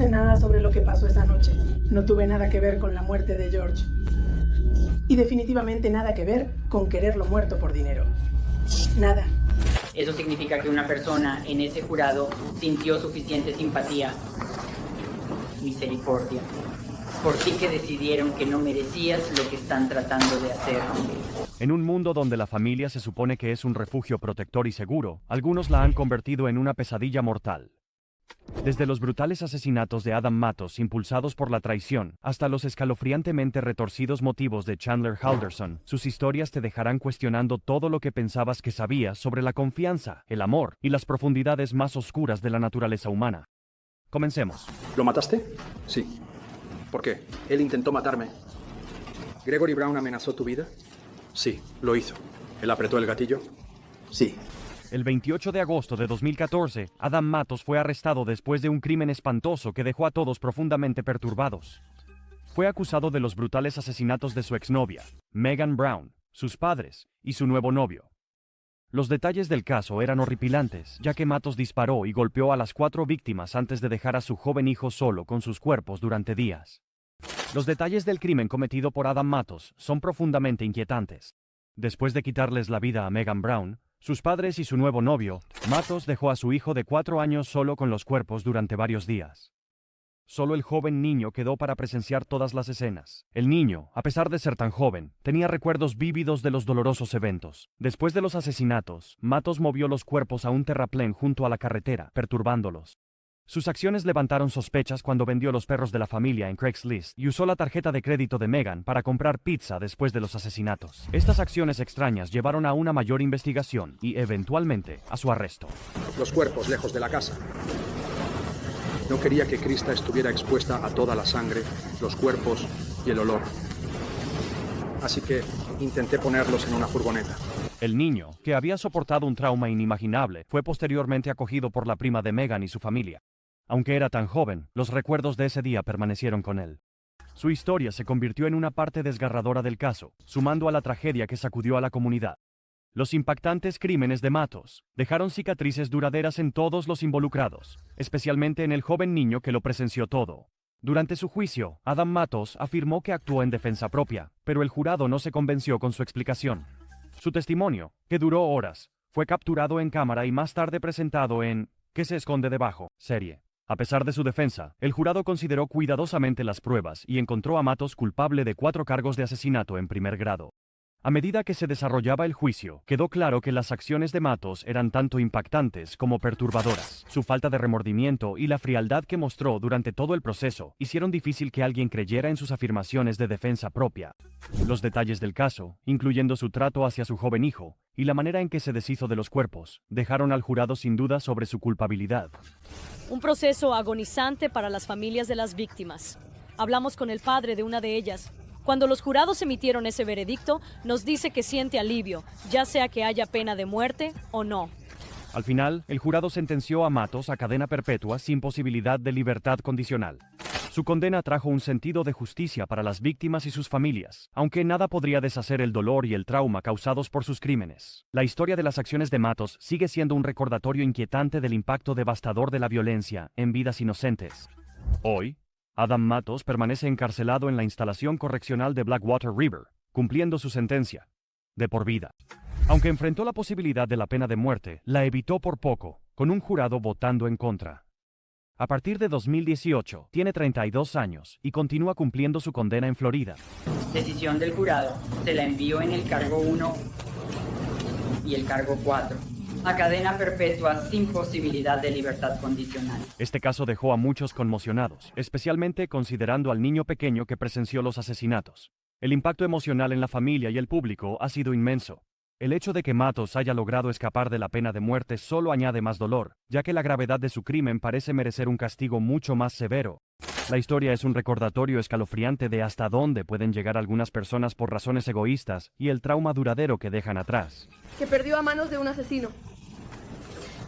sé nada sobre lo que pasó esa noche. No tuve nada que ver con la muerte de George. Y definitivamente nada que ver con quererlo muerto por dinero. Nada. Eso significa que una persona en ese jurado sintió suficiente simpatía, misericordia, por ti, que decidieron que no merecías lo que están tratando de hacer. En un mundo donde la familia se supone que es un refugio protector y seguro, algunos la han convertido en una pesadilla mortal. Desde los brutales asesinatos de Adam Matos impulsados por la traición, hasta los escalofriantemente retorcidos motivos de Chandler Halderson, sus historias te dejarán cuestionando todo lo que pensabas que sabías sobre la confianza, el amor y las profundidades más oscuras de la naturaleza humana. Comencemos. ¿Lo mataste? Sí. ¿Por qué? Él intentó matarme. ¿Gregory Brown amenazó tu vida? Sí, lo hizo. ¿Él apretó el gatillo? Sí. El 28 de agosto de 2014, Adam Matos fue arrestado después de un crimen espantoso que dejó a todos profundamente perturbados. Fue acusado de los brutales asesinatos de su exnovia, Megan Brown, sus padres y su nuevo novio. Los detalles del caso eran horripilantes, ya que Matos disparó y golpeó a las 4 víctimas antes de dejar a su joven hijo solo con sus cuerpos durante días. Los detalles del crimen cometido por Adam Matos son profundamente inquietantes. Después de quitarles la vida a Megan Brown, sus padres y su nuevo novio, Matos dejó a su hijo de 4 años solo con los cuerpos durante varios días. Solo el joven niño quedó para presenciar todas las escenas. El niño, a pesar de ser tan joven, tenía recuerdos vívidos de los dolorosos eventos. Después de los asesinatos, Matos movió los cuerpos a un terraplén junto a la carretera, perturbándolos. Sus acciones levantaron sospechas cuando vendió los perros de la familia en Craigslist y usó la tarjeta de crédito de Megan para comprar pizza después de los asesinatos. Estas acciones extrañas llevaron a una mayor investigación y, eventualmente, a su arresto. Los cuerpos lejos de la casa. No quería que Krista estuviera expuesta a toda la sangre, los cuerpos y el olor. Así que intenté ponerlos en una furgoneta. El niño, que había soportado un trauma inimaginable, fue posteriormente acogido por la prima de Megan y su familia. Aunque era tan joven, los recuerdos de ese día permanecieron con él. Su historia se convirtió en una parte desgarradora del caso, sumando a la tragedia que sacudió a la comunidad. Los impactantes crímenes de Matos dejaron cicatrices duraderas en todos los involucrados, especialmente en el joven niño que lo presenció todo. Durante su juicio, Adam Matos afirmó que actuó en defensa propia, pero el jurado no se convenció con su explicación. Su testimonio, que duró horas, fue capturado en cámara y más tarde presentado en ¿Qué se esconde debajo? Serie. A pesar de su defensa, el jurado consideró cuidadosamente las pruebas y encontró a Matos culpable de 4 cargos de asesinato en primer grado. A medida que se desarrollaba el juicio, quedó claro que las acciones de Matos eran tanto impactantes como perturbadoras. Su falta de remordimiento y la frialdad que mostró durante todo el proceso hicieron difícil que alguien creyera en sus afirmaciones de defensa propia. Los detalles del caso, incluyendo su trato hacia su joven hijo y la manera en que se deshizo de los cuerpos, dejaron al jurado sin duda sobre su culpabilidad. Un proceso agonizante para las familias de las víctimas. Hablamos con el padre de una de ellas. Cuando los jurados emitieron ese veredicto, nos dice que siente alivio, ya sea que haya pena de muerte o no. Al final, el jurado sentenció a Matos a cadena perpetua sin posibilidad de libertad condicional. Su condena trajo un sentido de justicia para las víctimas y sus familias, aunque nada podría deshacer el dolor y el trauma causados por sus crímenes. La historia de las acciones de Matos sigue siendo un recordatorio inquietante del impacto devastador de la violencia en vidas inocentes. Hoy, Adam Matos permanece encarcelado en la instalación correccional de Blackwater River, cumpliendo su sentencia de por vida. Aunque enfrentó la posibilidad de la pena de muerte, la evitó por poco, con un jurado votando en contra. A partir de 2018, tiene 32 años y continúa cumpliendo su condena en Florida. Decisión del jurado. Se la envió en el cargo 1 y el cargo 4. A cadena perpetua sin posibilidad de libertad condicional. Este caso dejó a muchos conmocionados, especialmente considerando al niño pequeño que presenció los asesinatos. El impacto emocional en la familia y el público ha sido inmenso. El hecho de que Matos haya logrado escapar de la pena de muerte solo añade más dolor, ya que la gravedad de su crimen parece merecer un castigo mucho más severo. La historia es un recordatorio escalofriante de hasta dónde pueden llegar algunas personas por razones egoístas y el trauma duradero que dejan atrás. Que perdió a manos de un asesino.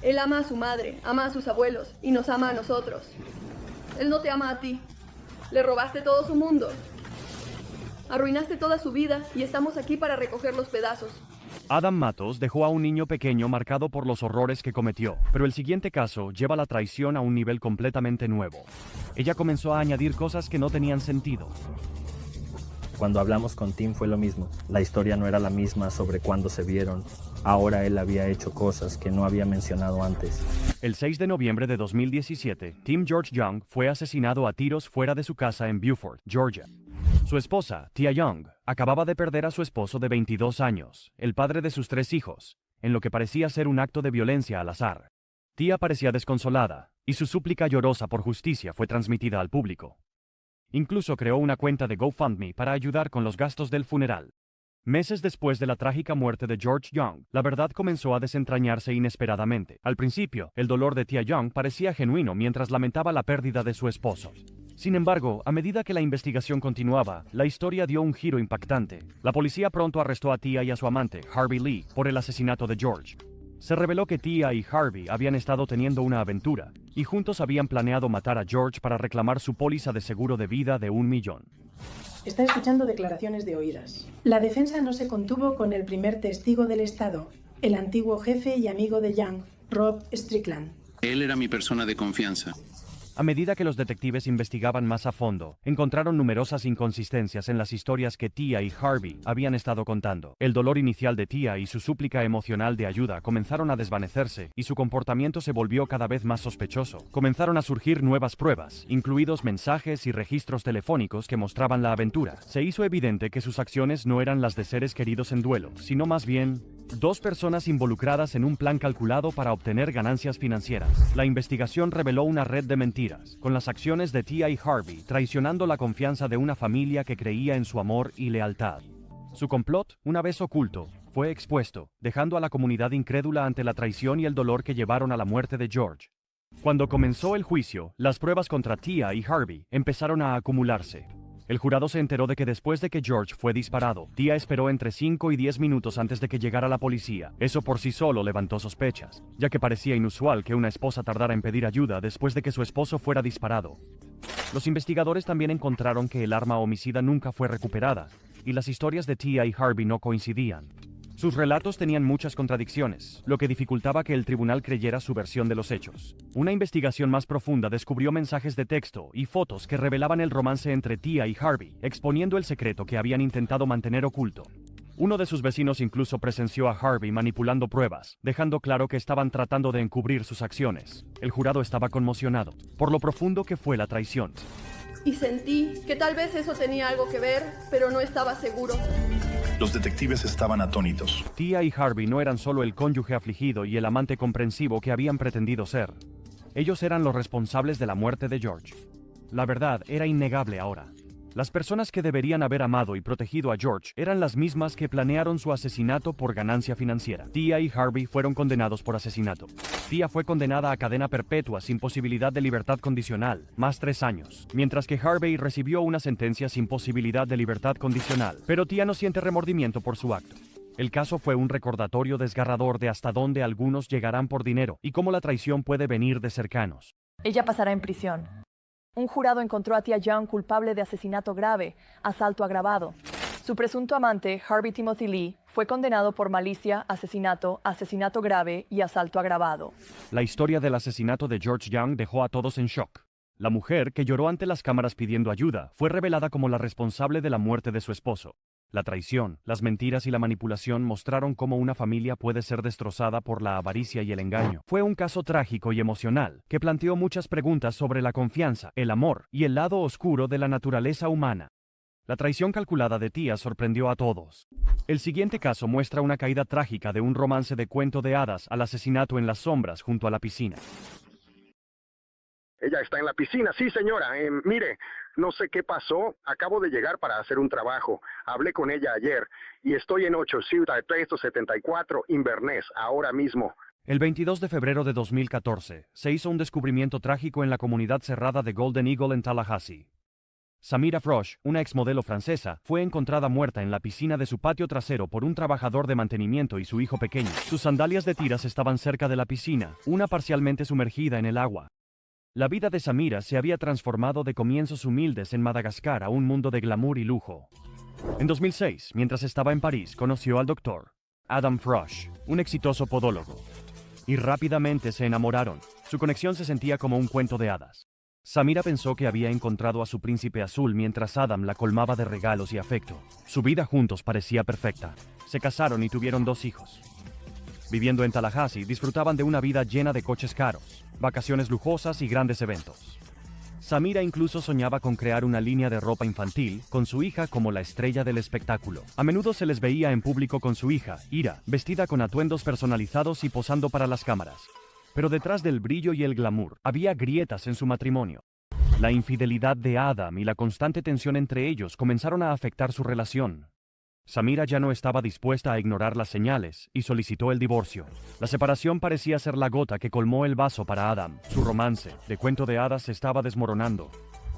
Él ama a su madre, ama a sus abuelos y nos ama a nosotros. Él no te ama a ti. Le robaste todo su mundo. Arruinaste toda su vida y estamos aquí para recoger los pedazos. Adam Matos dejó a un niño pequeño marcado por los horrores que cometió, pero el siguiente caso lleva la traición a un nivel completamente nuevo. Ella comenzó a añadir cosas que no tenían sentido. Cuando hablamos con Tim fue lo mismo. La historia no era la misma sobre cuándo se vieron. Ahora él había hecho cosas que no había mencionado antes. El 6 de noviembre de 2017, Tim George Young fue asesinado a tiros fuera de su casa en Beaufort, Georgia. Su esposa, Tia Young, acababa de perder a su esposo de 22 años, el padre de sus 3 hijos, en lo que parecía ser un acto de violencia al azar. Tia parecía desconsolada, y su súplica llorosa por justicia fue transmitida al público. Incluso creó una cuenta de GoFundMe para ayudar con los gastos del funeral. Meses después de la trágica muerte de George Young, la verdad comenzó a desentrañarse inesperadamente. Al principio, el dolor de Tia Young parecía genuino mientras lamentaba la pérdida de su esposo. Sin embargo, a medida que la investigación continuaba, la historia dio un giro impactante. La policía pronto arrestó a Tia y a su amante, Harvey Lee, por el asesinato de George. Se reveló que Tia y Harvey habían estado teniendo una aventura, y juntos habían planeado matar a George para reclamar su póliza de seguro de vida de $1 millón. Está escuchando declaraciones de oídas. La defensa no se contuvo con el primer testigo del Estado, el antiguo jefe y amigo de Young, Rob Strickland. Él era mi persona de confianza. A medida que los detectives investigaban más a fondo, encontraron numerosas inconsistencias en las historias que Tia y Harvey habían estado contando. El dolor inicial de Tia y su súplica emocional de ayuda comenzaron a desvanecerse, y su comportamiento se volvió cada vez más sospechoso. Comenzaron a surgir nuevas pruebas, incluidos mensajes y registros telefónicos que mostraban la aventura. Se hizo evidente que sus acciones no eran las de seres queridos en duelo, sino más bien 2 personas involucradas en un plan calculado para obtener ganancias financieras. La investigación reveló una red de mentiras, con las acciones de Tia y Harvey traicionando la confianza de una familia que creía en su amor y lealtad. Su complot, una vez oculto, fue expuesto, dejando a la comunidad incrédula ante la traición y el dolor que llevaron a la muerte de George. Cuando comenzó el juicio, las pruebas contra Tia y Harvey empezaron a acumularse. El jurado se enteró de que después de que George fue disparado, Tia esperó entre 5 y 10 minutos antes de que llegara la policía. Eso por sí solo levantó sospechas, ya que parecía inusual que una esposa tardara en pedir ayuda después de que su esposo fuera disparado. Los investigadores también encontraron que el arma homicida nunca fue recuperada, y las historias de Tia y Harvey no coincidían. Sus relatos tenían muchas contradicciones, lo que dificultaba que el tribunal creyera su versión de los hechos. Una investigación más profunda descubrió mensajes de texto y fotos que revelaban el romance entre Tia y Harvey, exponiendo el secreto que habían intentado mantener oculto. Uno de sus vecinos incluso presenció a Harvey manipulando pruebas, dejando claro que estaban tratando de encubrir sus acciones. El jurado estaba conmocionado por lo profundo que fue la traición. Y sentí que tal vez eso tenía algo que ver, pero no estaba seguro. Los detectives estaban atónitos. Tia y Harvey no eran solo el cónyuge afligido y el amante comprensivo que habían pretendido ser. Ellos eran los responsables de la muerte de George. La verdad era innegable ahora. Las personas que deberían haber amado y protegido a George eran las mismas que planearon su asesinato por ganancia financiera. Tia y Harvey fueron condenados por asesinato. Tia fue condenada a cadena perpetua sin posibilidad de libertad condicional, más 3 años, mientras que Harvey recibió una sentencia sin posibilidad de libertad condicional. Pero Tia no siente remordimiento por su acto. El caso fue un recordatorio desgarrador de hasta dónde algunos llegarán por dinero y cómo la traición puede venir de cercanos. Ella pasará en prisión. Un jurado encontró a Tia Young culpable de asesinato grave, asalto agravado. Su presunto amante, Harvey Timothy Lee, fue condenado por malicia, asesinato, asesinato grave y asalto agravado. La historia del asesinato de George Young dejó a todos en shock. La mujer, que lloró ante las cámaras pidiendo ayuda, fue revelada como la responsable de la muerte de su esposo. La traición, las mentiras y la manipulación mostraron cómo una familia puede ser destrozada por la avaricia y el engaño. Fue un caso trágico y emocional que planteó muchas preguntas sobre la confianza, el amor y el lado oscuro de la naturaleza humana. La traición calculada de Tia sorprendió a todos. El siguiente caso muestra una caída trágica de un romance de cuento de hadas al asesinato en las sombras junto a la piscina. Ella está en la piscina, sí señora. Mire, no sé qué pasó, acabo de llegar para hacer un trabajo. Hablé con ella ayer y estoy en 8 Ciudad 374 Inverness, ahora mismo. El 22 de febrero de 2014, se hizo un descubrimiento trágico en la comunidad cerrada de Golden Eagle en Tallahassee. Samira Frosch, una exmodelo francesa, fue encontrada muerta en la piscina de su patio trasero por un trabajador de mantenimiento y su hijo pequeño. Sus sandalias de tiras estaban cerca de la piscina, una parcialmente sumergida en el agua. La vida de Samira se había transformado de comienzos humildes en Madagascar a un mundo de glamour y lujo. En 2006, mientras estaba en París, conoció al Dr. Adam Frosch, un exitoso podólogo. Y rápidamente se enamoraron. Su conexión se sentía como un cuento de hadas. Samira pensó que había encontrado a su príncipe azul mientras Adam la colmaba de regalos y afecto. Su vida juntos parecía perfecta. Se casaron y tuvieron 2 hijos. Viviendo en Tallahassee, disfrutaban de una vida llena de coches caros, vacaciones lujosas y grandes eventos. Samira incluso soñaba con crear una línea de ropa infantil, con su hija como la estrella del espectáculo. A menudo se les veía en público con su hija, Ira, vestida con atuendos personalizados y posando para las cámaras. Pero detrás del brillo y el glamour, había grietas en su matrimonio. La infidelidad de Adam y la constante tensión entre ellos comenzaron a afectar su relación. Samira ya no estaba dispuesta a ignorar las señales y solicitó el divorcio. La separación parecía ser la gota que colmó el vaso para Adam. Su romance, de cuento de hadas, se estaba desmoronando.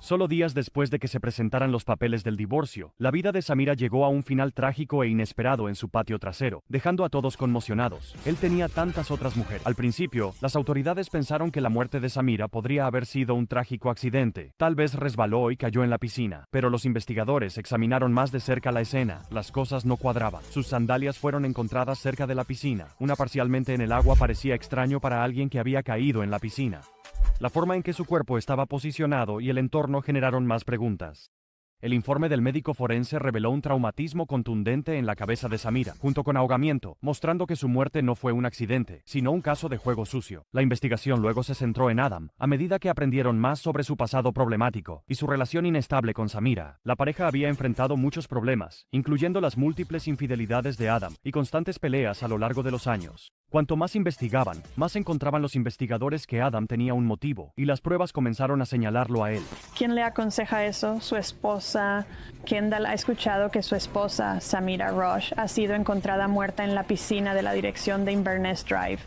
Solo días después de que se presentaran los papeles del divorcio, la vida de Samira llegó a un final trágico e inesperado en su patio trasero, dejando a todos conmocionados. Él tenía tantas otras mujeres. Al principio, las autoridades pensaron que la muerte de Samira podría haber sido un trágico accidente. Tal vez resbaló y cayó en la piscina. Pero los investigadores examinaron más de cerca la escena. Las cosas no cuadraban. Sus sandalias fueron encontradas cerca de la piscina. Una parcialmente en el agua parecía extraño para alguien que había caído en la piscina. La forma en que su cuerpo estaba posicionado y el entorno generaron más preguntas. El informe del médico forense reveló un traumatismo contundente en la cabeza de Samira, junto con ahogamiento, mostrando que su muerte no fue un accidente, sino un caso de juego sucio. La investigación luego se centró en Adam, a medida que aprendieron más sobre su pasado problemático y su relación inestable con Samira. La pareja había enfrentado muchos problemas, incluyendo las múltiples infidelidades de Adam y constantes peleas a lo largo de los años. Cuanto más investigaban, más encontraban los investigadores que Adam tenía un motivo, y las pruebas comenzaron a señalarlo a él. ¿Quién le aconseja eso? Su esposa. Kendall ha escuchado que su esposa, Samira Roche, ha sido encontrada muerta en la piscina de la dirección de Inverness Drive.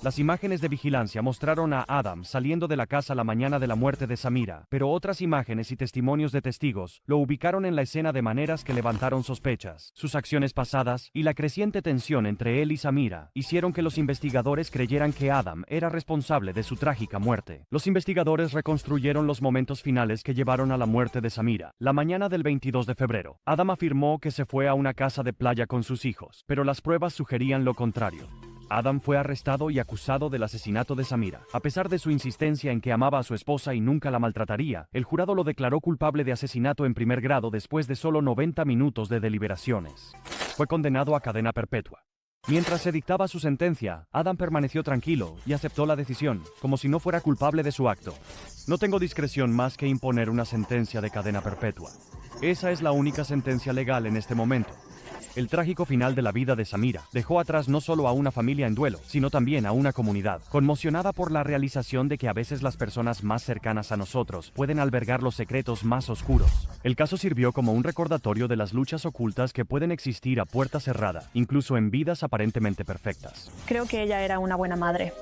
Las imágenes de vigilancia mostraron a Adam saliendo de la casa la mañana de la muerte de Samira, pero otras imágenes y testimonios de testigos lo ubicaron en la escena de maneras que levantaron sospechas. Sus acciones pasadas y la creciente tensión entre él y Samira hicieron que los investigadores creyeran que Adam era responsable de su trágica muerte. Los investigadores reconstruyeron los momentos finales que llevaron a la muerte de Samira. La mañana del 22 de febrero, Adam afirmó que se fue a una casa de playa con sus hijos, pero las pruebas sugerían lo contrario. Adam fue arrestado y acusado del asesinato de Samira. A pesar de su insistencia en que amaba a su esposa y nunca la maltrataría, el jurado lo declaró culpable de asesinato en primer grado después de solo 90 minutos de deliberaciones. Fue condenado a cadena perpetua. Mientras se dictaba su sentencia, Adam permaneció tranquilo y aceptó la decisión, como si no fuera culpable de su acto. No tengo discreción más que imponer una sentencia de cadena perpetua. Esa es la única sentencia legal en este momento. El trágico final de la vida de Samira dejó atrás no solo a una familia en duelo, sino también a una comunidad, conmocionada por la realización de que a veces las personas más cercanas a nosotros pueden albergar los secretos más oscuros. El caso sirvió como un recordatorio de las luchas ocultas que pueden existir a puerta cerrada, incluso en vidas aparentemente perfectas. Creo que ella era una buena madre.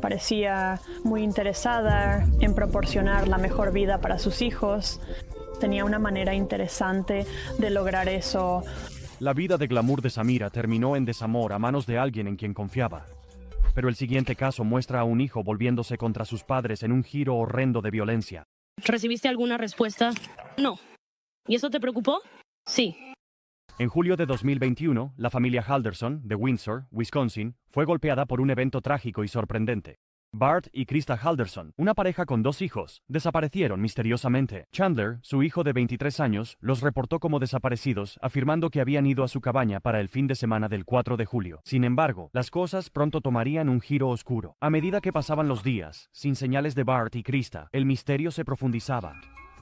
Parecía muy interesada en proporcionar la mejor vida para sus hijos. Tenía una manera interesante de lograr eso. La vida de glamour de Samira terminó en desamor a manos de alguien en quien confiaba. Pero el siguiente caso muestra a un hijo volviéndose contra sus padres en un giro horrendo de violencia. ¿Recibiste alguna respuesta? No. ¿Y eso te preocupó? Sí. En julio de 2021, la familia Halderson, de Windsor, Wisconsin, fue golpeada por un evento trágico y sorprendente. Bart y Krista Halderson, una pareja con 2 hijos, desaparecieron misteriosamente. Chandler, su hijo de 23 años, los reportó como desaparecidos, afirmando que habían ido a su cabaña para el fin de semana del 4 de julio. Sin embargo, las cosas pronto tomarían un giro oscuro. A medida que pasaban los días, sin señales de Bart y Krista, el misterio se profundizaba.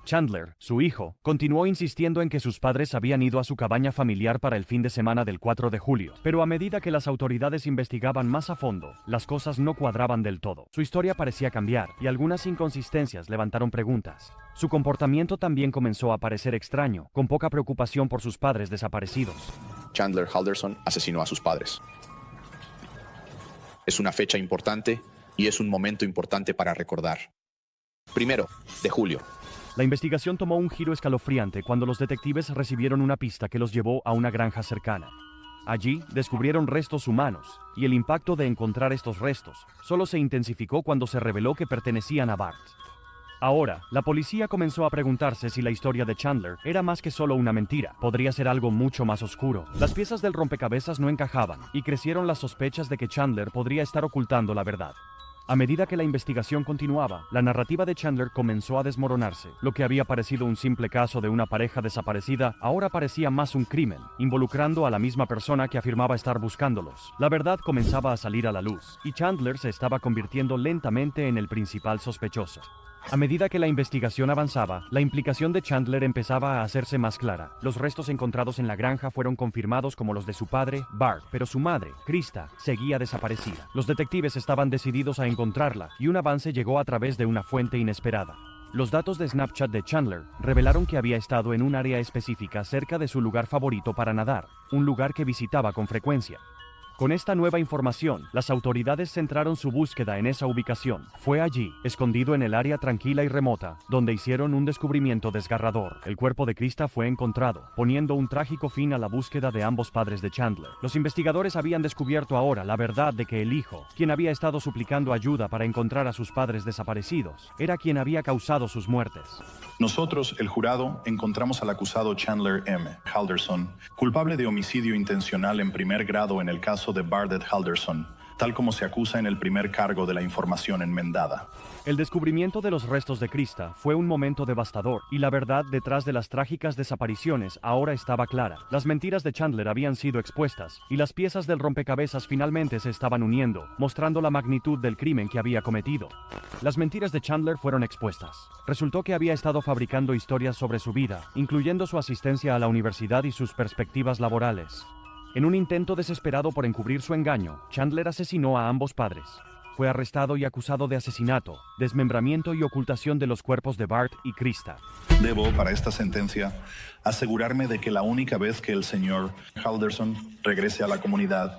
Chandler, su hijo, continuó insistiendo en que sus padres habían ido a su cabaña familiar para el fin de semana del 4 de julio. Pero a medida que las autoridades investigaban más a fondo, las cosas no cuadraban del todo. Su historia parecía cambiar, y algunas inconsistencias levantaron preguntas. Su comportamiento también comenzó a parecer extraño, con poca preocupación por sus padres desaparecidos. Chandler Halderson asesinó a sus padres. Es una fecha importante y es un momento importante para recordar. 1 de julio. La investigación tomó un giro escalofriante cuando los detectives recibieron una pista que los llevó a una granja cercana. Allí descubrieron restos humanos, y el impacto de encontrar estos restos solo se intensificó cuando se reveló que pertenecían a Bart. Ahora, la policía comenzó a preguntarse si la historia de Chandler era más que solo una mentira. Podría ser algo mucho más oscuro. Las piezas del rompecabezas no encajaban, y crecieron las sospechas de que Chandler podría estar ocultando la verdad. A medida que la investigación continuaba, la narrativa de Chandler comenzó a desmoronarse. Lo que había parecido un simple caso de una pareja desaparecida, ahora parecía más un crimen, involucrando a la misma persona que afirmaba estar buscándolos. La verdad comenzaba a salir a la luz, y Chandler se estaba convirtiendo lentamente en el principal sospechoso. A medida que la investigación avanzaba, la implicación de Chandler empezaba a hacerse más clara. Los restos encontrados en la granja fueron confirmados como los de su padre, Bart, pero su madre, Krista, seguía desaparecida. Los detectives estaban decididos a encontrarla, y un avance llegó a través de una fuente inesperada. Los datos de Snapchat de Chandler revelaron que había estado en un área específica cerca de su lugar favorito para nadar, un lugar que visitaba con frecuencia. Con esta nueva información, las autoridades centraron su búsqueda en esa ubicación. Fue allí, escondido en el área tranquila y remota, donde hicieron un descubrimiento desgarrador. El cuerpo de Krista fue encontrado, poniendo un trágico fin a la búsqueda de ambos padres de Chandler. Los investigadores habían descubierto ahora la verdad de que el hijo, quien había estado suplicando ayuda para encontrar a sus padres desaparecidos, era quien había causado sus muertes. Nosotros, el jurado, encontramos al acusado Chandler M. Halderson, culpable de homicidio intencional en primer grado en el caso de Bart Halderson, tal como se acusa en el primer cargo de la información enmendada. El descubrimiento de los restos de Krista fue un momento devastador, y la verdad detrás de las trágicas desapariciones ahora estaba clara. Las mentiras de Chandler habían sido expuestas, y las piezas del rompecabezas finalmente se estaban uniendo, mostrando la magnitud del crimen que había cometido. Las mentiras de Chandler fueron expuestas. Resultó que había estado fabricando historias sobre su vida, incluyendo su asistencia a la universidad y sus perspectivas laborales. En un intento desesperado por encubrir su engaño, Chandler asesinó a ambos padres. Fue arrestado y acusado de asesinato, desmembramiento y ocultación de los cuerpos de Bart y Krista. Debo, para esta sentencia, asegurarme de que la única vez que el señor Halderson regrese a la comunidad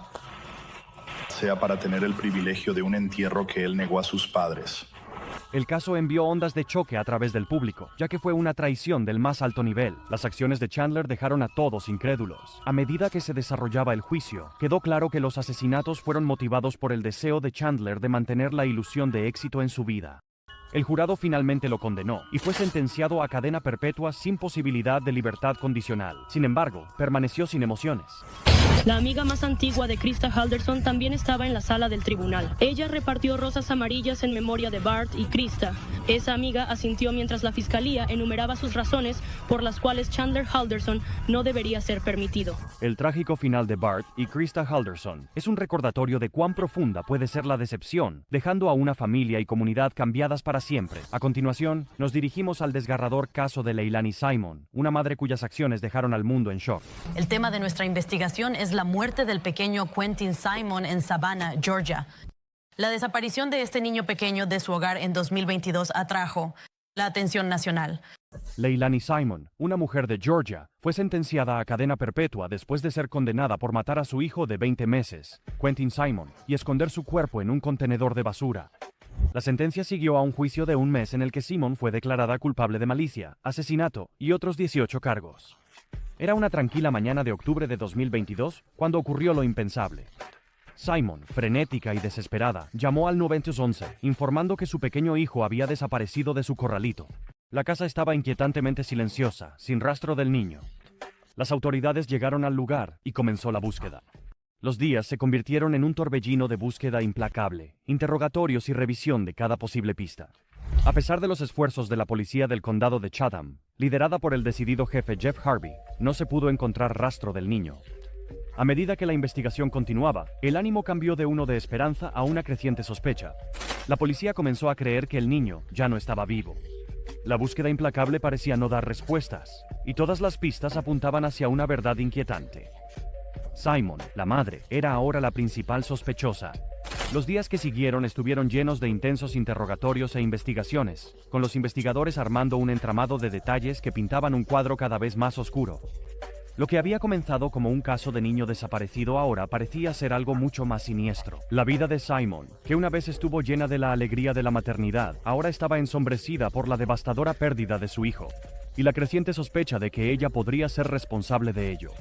sea para tener el privilegio de un entierro que él negó a sus padres. El caso envió ondas de choque a través del público, ya que fue una traición del más alto nivel. Las acciones de Chandler dejaron a todos incrédulos. A medida que se desarrollaba el juicio, quedó claro que los asesinatos fueron motivados por el deseo de Chandler de mantener la ilusión de éxito en su vida. El jurado finalmente lo condenó y fue sentenciado a cadena perpetua sin posibilidad de libertad condicional. Sin embargo, permaneció sin emociones. La amiga más antigua de Krista Halderson también estaba en la sala del tribunal. Ella repartió rosas amarillas en memoria de Bart y Krista. Esa amiga asintió mientras la fiscalía enumeraba sus razones por las cuales Chandler Halderson no debería ser permitido. El trágico final de Bart y Krista Halderson es un recordatorio de cuán profunda puede ser la decepción, dejando a una familia y comunidad cambiadas para siempre. A continuación, nos dirigimos al desgarrador caso de Leilani Simon, una madre cuyas acciones dejaron al mundo en shock. El tema de nuestra investigación es la muerte del pequeño Quentin Simon en Savannah, Georgia. La desaparición de este niño pequeño de su hogar en 2022 atrajo la atención nacional. Leilani Simon, una mujer de Georgia, fue sentenciada a cadena perpetua después de ser condenada por matar a su hijo de 20 meses, Quentin Simon, y esconder su cuerpo en un contenedor de basura. La sentencia siguió a un juicio de un mes en el que Simon fue declarada culpable de malicia, asesinato y otros 18 cargos. Era una tranquila mañana de octubre de 2022 cuando ocurrió lo impensable. Simon, frenética y desesperada, llamó al 911, informando que su pequeño hijo había desaparecido de su corralito. La casa estaba inquietantemente silenciosa, sin rastro del niño. Las autoridades llegaron al lugar y comenzó la búsqueda. Los días se convirtieron en un torbellino de búsqueda implacable, interrogatorios y revisión de cada posible pista. A pesar de los esfuerzos de la policía del condado de Chatham, liderada por el decidido jefe Jeff Harvey, no se pudo encontrar rastro del niño. A medida que la investigación continuaba, el ánimo cambió de uno de esperanza a una creciente sospecha. La policía comenzó a creer que el niño ya no estaba vivo. La búsqueda implacable parecía no dar respuestas, y todas las pistas apuntaban hacia una verdad inquietante. Simon, la madre, era ahora la principal sospechosa. Los días que siguieron estuvieron llenos de intensos interrogatorios e investigaciones, con los investigadores armando un entramado de detalles que pintaban un cuadro cada vez más oscuro. Lo que había comenzado como un caso de niño desaparecido ahora parecía ser algo mucho más siniestro. La vida de Simon, que una vez estuvo llena de la alegría de la maternidad, ahora estaba ensombrecida por la devastadora pérdida de su hijo, y la creciente sospecha de que ella podría ser responsable de ello.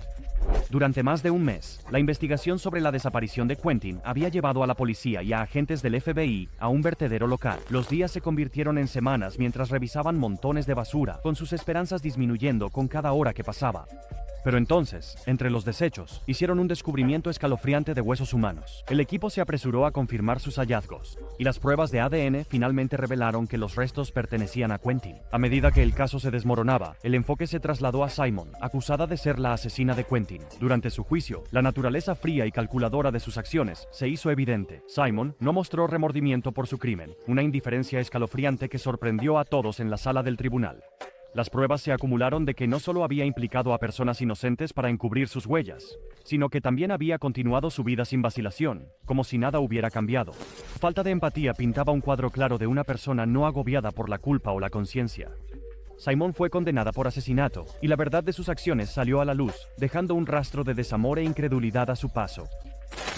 Durante más de un mes, la investigación sobre la desaparición de Quentin había llevado a la policía y a agentes del FBI a un vertedero local. Los días se convirtieron en semanas mientras revisaban montones de basura, con sus esperanzas disminuyendo con cada hora que pasaba. Pero entonces, entre los desechos, hicieron un descubrimiento escalofriante de huesos humanos. El equipo se apresuró a confirmar sus hallazgos, y las pruebas de ADN finalmente revelaron que los restos pertenecían a Quentin. A medida que el caso se desmoronaba, el enfoque se trasladó a Simon, acusada de ser la asesina de Quentin. Durante su juicio, la naturaleza fría y calculadora de sus acciones se hizo evidente. Simon no mostró remordimiento por su crimen, una indiferencia escalofriante que sorprendió a todos en la sala del tribunal. Las pruebas se acumularon de que no solo había implicado a personas inocentes para encubrir sus huellas, sino que también había continuado su vida sin vacilación, como si nada hubiera cambiado. Falta de empatía pintaba un cuadro claro de una persona no agobiada por la culpa o la conciencia. Simon fue condenada por asesinato, y la verdad de sus acciones salió a la luz, dejando un rastro de desamor e incredulidad a su paso.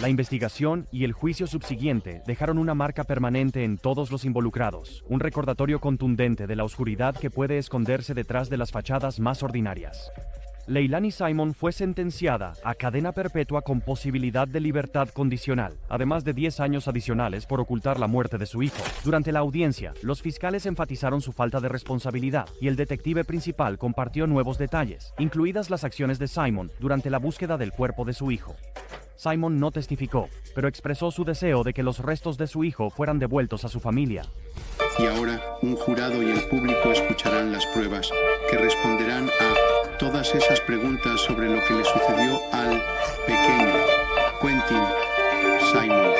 La investigación y el juicio subsiguiente dejaron una marca permanente en todos los involucrados, un recordatorio contundente de la oscuridad que puede esconderse detrás de las fachadas más ordinarias. Leilani Simon fue sentenciada a cadena perpetua con posibilidad de libertad condicional, además de 10 años adicionales por ocultar la muerte de su hijo. Durante la audiencia, los fiscales enfatizaron su falta de responsabilidad y el detective principal compartió nuevos detalles, incluidas las acciones de Simon durante la búsqueda del cuerpo de su hijo. Simon no testificó, pero expresó su deseo de que los restos de su hijo fueran devueltos a su familia. Y ahora, un jurado y el público escucharán las pruebas, que responderán a todas esas preguntas sobre lo que le sucedió al pequeño Quentin Simon.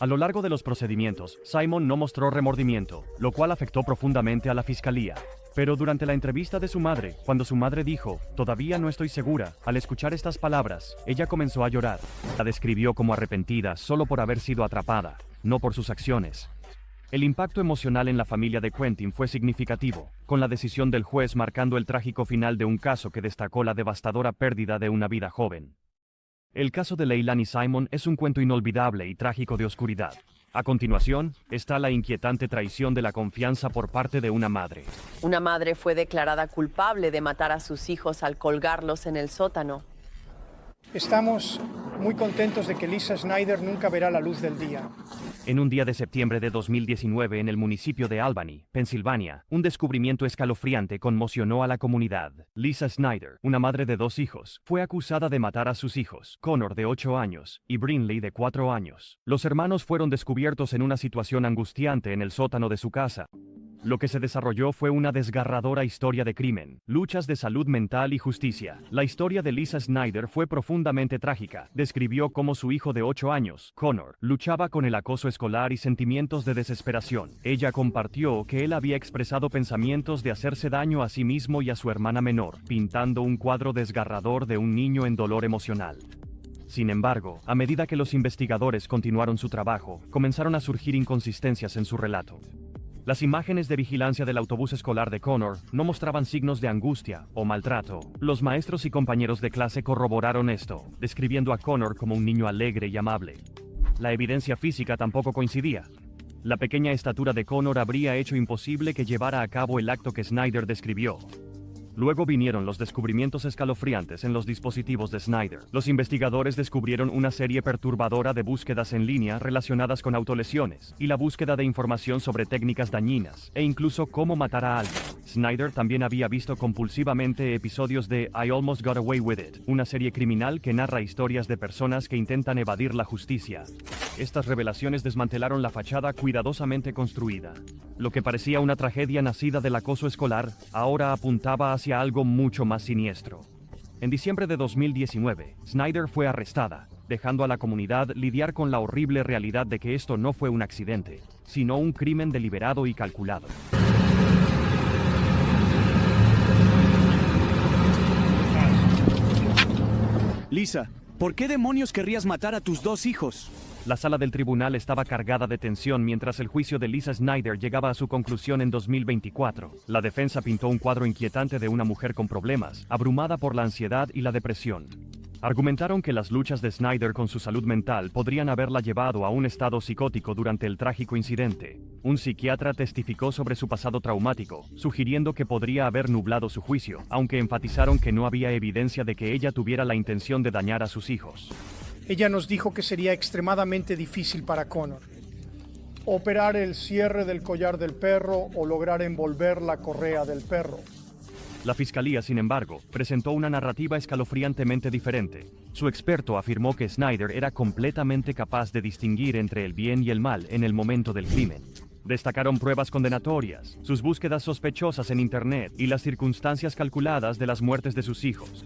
A lo largo de los procedimientos, Simon no mostró remordimiento, lo cual afectó profundamente a la fiscalía. Pero durante la entrevista de su madre, cuando su madre dijo, "Todavía no estoy segura", al escuchar estas palabras, ella comenzó a llorar. La describió como arrepentida solo por haber sido atrapada, no por sus acciones. El impacto emocional en la familia de Quentin fue significativo, con la decisión del juez marcando el trágico final de un caso que destacó la devastadora pérdida de una vida joven. El caso de Leilani Simon es un cuento inolvidable y trágico de oscuridad. A continuación, está la inquietante traición de la confianza por parte de una madre. Una madre fue declarada culpable de matar a sus hijos al colgarlos en el sótano. Estamos muy contentos de que Lisa Snyder nunca verá la luz del día. En un día de septiembre de 2019 en el municipio de Albany, Pensilvania, un descubrimiento escalofriante conmocionó a la comunidad. Lisa Snyder, una madre de 2 hijos, fue acusada de matar a sus hijos, Connor de 8 años y Brinley de 4 años. Los hermanos fueron descubiertos en una situación angustiante en el sótano de su casa. Lo que se desarrolló fue una desgarradora historia de crimen, luchas de salud mental y justicia. La historia de Lisa Snyder fue profundamente trágica. Describió cómo su hijo de 8 años, Connor, luchaba con el acoso escolar y sentimientos de desesperación. Ella compartió que él había expresado pensamientos de hacerse daño a sí mismo y a su hermana menor, pintando un cuadro desgarrador de un niño en dolor emocional. Sin embargo, a medida que los investigadores continuaron su trabajo, comenzaron a surgir inconsistencias en su relato. Las imágenes de vigilancia del autobús escolar de Connor no mostraban signos de angustia o maltrato. Los maestros y compañeros de clase corroboraron esto, describiendo a Connor como un niño alegre y amable. La evidencia física tampoco coincidía. La pequeña estatura de Connor habría hecho imposible que llevara a cabo el acto que Snyder describió. Luego vinieron los descubrimientos escalofriantes en los dispositivos de Snyder. Los investigadores descubrieron una serie perturbadora de búsquedas en línea relacionadas con autolesiones y la búsqueda de información sobre técnicas dañinas e incluso cómo matar a alguien. Snyder también había visto compulsivamente episodios de I Almost Got Away With It, una serie criminal que narra historias de personas que intentan evadir la justicia. Estas revelaciones desmantelaron la fachada cuidadosamente construida. Lo que parecía una tragedia nacida del acoso escolar, ahora apuntaba hacia algo mucho más siniestro. En diciembre de 2019, Snyder fue arrestada, dejando a la comunidad lidiar con la horrible realidad de que esto no fue un accidente, sino un crimen deliberado y calculado. Lisa, ¿por qué demonios querrías matar a tus 2 hijos? La sala del tribunal estaba cargada de tensión mientras el juicio de Lisa Snyder llegaba a su conclusión en 2024. La defensa pintó un cuadro inquietante de una mujer con problemas, abrumada por la ansiedad y la depresión. Argumentaron que las luchas de Snyder con su salud mental podrían haberla llevado a un estado psicótico durante el trágico incidente. Un psiquiatra testificó sobre su pasado traumático, sugiriendo que podría haber nublado su juicio, aunque enfatizaron que no había evidencia de que ella tuviera la intención de dañar a sus hijos. Ella nos dijo que sería extremadamente difícil para Connor operar el cierre del collar del perro o lograr envolver la correa del perro. La fiscalía, sin embargo, presentó una narrativa escalofriantemente diferente. Su experto afirmó que Snyder era completamente capaz de distinguir entre el bien y el mal en el momento del crimen. Destacaron pruebas condenatorias, sus búsquedas sospechosas en Internet y las circunstancias calculadas de las muertes de sus hijos.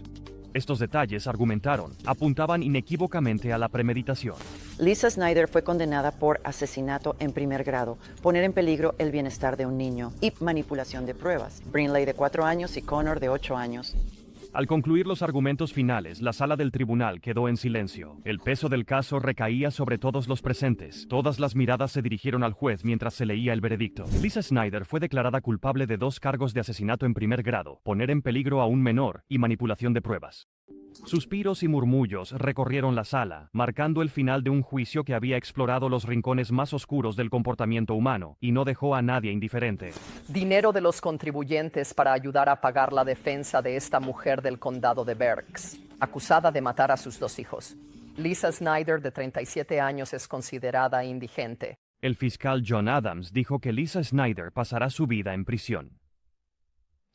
Estos detalles, argumentaron, apuntaban inequívocamente a la premeditación. Lisa Snyder fue condenada por asesinato en primer grado, poner en peligro el bienestar de un niño y manipulación de pruebas. Brinley, de 4 años, y Connor, de 8 años. Al concluir los argumentos finales, la sala del tribunal quedó en silencio. El peso del caso recaía sobre todos los presentes. Todas las miradas se dirigieron al juez mientras se leía el veredicto. Lisa Snyder fue declarada culpable de 2 cargos de asesinato en primer grado, poner en peligro a un menor y manipulación de pruebas. Suspiros y murmullos recorrieron la sala, marcando el final de un juicio que había explorado los rincones más oscuros del comportamiento humano y no dejó a nadie indiferente. Dinero de los contribuyentes para ayudar a pagar la defensa de esta mujer del condado de Berks, acusada de matar a sus 2 hijos. Lisa Snyder, de 37 años, es considerada indigente. El fiscal John Adams dijo que Lisa Snyder pasará su vida en prisión.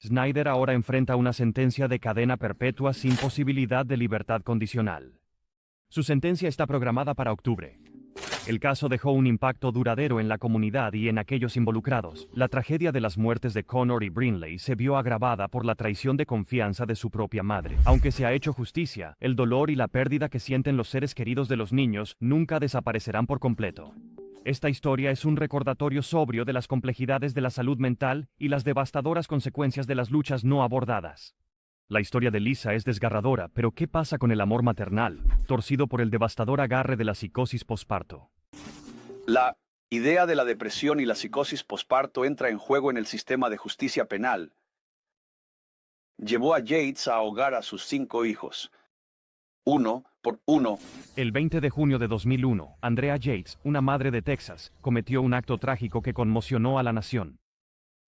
Snyder ahora enfrenta una sentencia de cadena perpetua sin posibilidad de libertad condicional. Su sentencia está programada para octubre. El caso dejó un impacto duradero en la comunidad y en aquellos involucrados. La tragedia de las muertes de Connor y Brinley se vio agravada por la traición de confianza de su propia madre. Aunque se ha hecho justicia, el dolor y la pérdida que sienten los seres queridos de los niños nunca desaparecerán por completo. Esta historia es un recordatorio sobrio de las complejidades de la salud mental y las devastadoras consecuencias de las luchas no abordadas. La historia de Lisa es desgarradora, pero ¿qué pasa con el amor maternal, torcido por el devastador agarre de la psicosis posparto? La idea de la depresión y la psicosis posparto entra en juego en el sistema de justicia penal. Llevó a Yates a ahogar a sus 5 hijos. Uno por uno. El 20 de junio de 2001, Andrea Yates, una madre de Texas, cometió un acto trágico que conmocionó a la nación.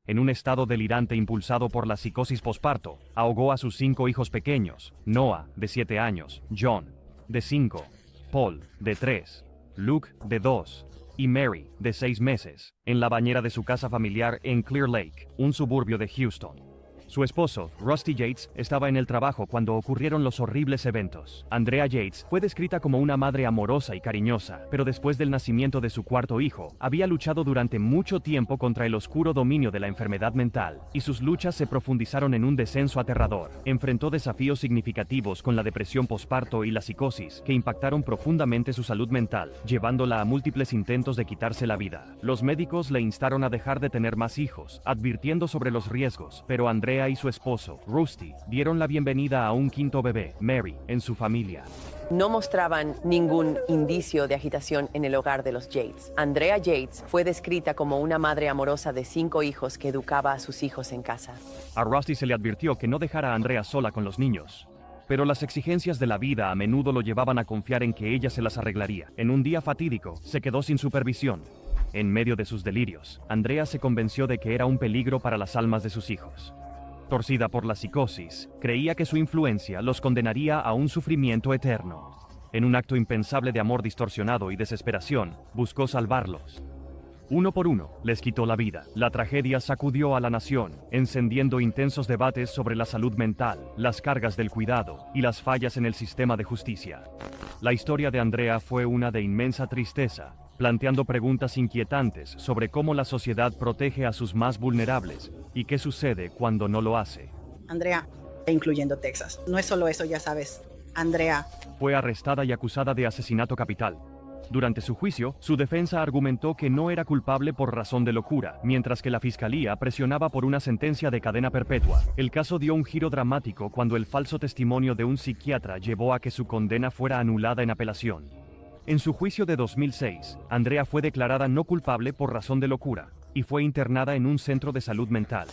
En un estado delirante impulsado por la psicosis posparto, ahogó a sus 5 hijos pequeños: Noah, de 7 años, John, de 5, Paul, de 3, Luke, de 2, y Mary, de 6 meses, en la bañera de su casa familiar en Clear Lake, un suburbio de Houston. Su esposo, Rusty Yates, estaba en el trabajo cuando ocurrieron los horribles eventos. Andrea Yates fue descrita como una madre amorosa y cariñosa, pero después del nacimiento de su 4º hijo, había luchado durante mucho tiempo contra el oscuro dominio de la enfermedad mental, y sus luchas se profundizaron en un descenso aterrador. Enfrentó desafíos significativos con la depresión posparto y la psicosis, que impactaron profundamente su salud mental, llevándola a múltiples intentos de quitarse la vida. Los médicos le instaron a dejar de tener más hijos, advirtiendo sobre los riesgos, pero Andrea y su esposo, Rusty, dieron la bienvenida a un 5º bebé, Mary, en su familia. No mostraban ningún indicio de agitación en el hogar de los Yates. Andrea Yates fue descrita como una madre amorosa de 5 hijos que educaba a sus hijos en casa. A Rusty se le advirtió que no dejara a Andrea sola con los niños. Pero las exigencias de la vida a menudo lo llevaban a confiar en que ella se las arreglaría. En un día fatídico, se quedó sin supervisión. En medio de sus delirios, Andrea se convenció de que era un peligro para las almas de sus hijos. Torcida por la psicosis, creía que su influencia los condenaría a un sufrimiento eterno. En un acto impensable de amor distorsionado y desesperación, buscó salvarlos. Uno por uno, les quitó la vida. La tragedia sacudió a la nación, encendiendo intensos debates sobre la salud mental, las cargas del cuidado y las fallas en el sistema de justicia. La historia de Andrea fue una de inmensa tristeza, planteando preguntas inquietantes sobre cómo la sociedad protege a sus más vulnerables y qué sucede cuando no lo hace. Andrea, incluyendo Texas. No es solo eso, ya sabes. Andrea fue arrestada y acusada de asesinato capital. Durante su juicio, su defensa argumentó que no era culpable por razón de locura, mientras que la fiscalía presionaba por una sentencia de cadena perpetua. El caso dio un giro dramático cuando el falso testimonio de un psiquiatra llevó a que su condena fuera anulada en apelación. En su juicio de 2006, Andrea fue declarada no culpable por razón de locura y fue internada en un centro de salud mental.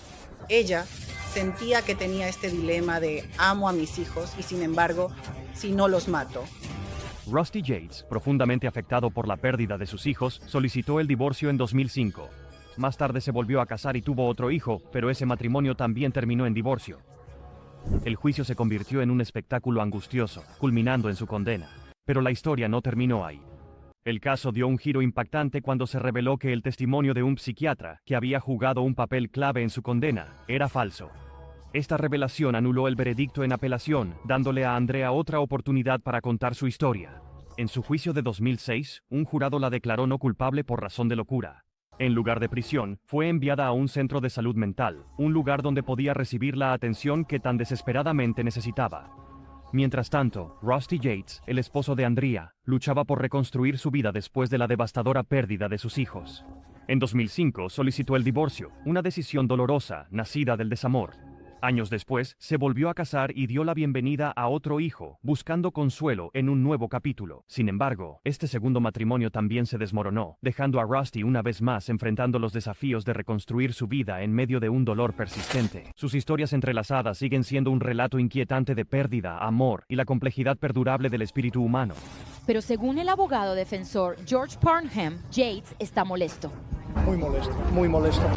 Ella sentía que tenía este dilema de amo a mis hijos y sin embargo si no los mato. Rusty Yates, profundamente afectado por la pérdida de sus hijos, solicitó el divorcio en 2005. Más tarde se volvió a casar y tuvo otro hijo, pero ese matrimonio también terminó en divorcio. El juicio se convirtió en un espectáculo angustioso, culminando en su condena. Pero la historia no terminó ahí. El caso dio un giro impactante cuando se reveló que el testimonio de un psiquiatra, que había jugado un papel clave en su condena, era falso. Esta revelación anuló el veredicto en apelación, dándole a Andrea otra oportunidad para contar su historia. En su juicio de 2006, un jurado la declaró no culpable por razón de locura. En lugar de prisión, fue enviada a un centro de salud mental, un lugar donde podía recibir la atención que tan desesperadamente necesitaba. Mientras tanto, Rusty Yates, el esposo de Andrea, luchaba por reconstruir su vida después de la devastadora pérdida de sus hijos. En 2005 solicitó el divorcio, una decisión dolorosa, nacida del desamor. Años después, se volvió a casar y dio la bienvenida a otro hijo, buscando consuelo en un nuevo capítulo. Sin embargo, este segundo matrimonio también se desmoronó, dejando a Rusty una vez más enfrentando los desafíos de reconstruir su vida en medio de un dolor persistente. Sus historias entrelazadas siguen siendo un relato inquietante de pérdida, amor y la complejidad perdurable del espíritu humano. Pero según el abogado defensor George Parnham, Yates está molesto. Muy molesto, muy molesto.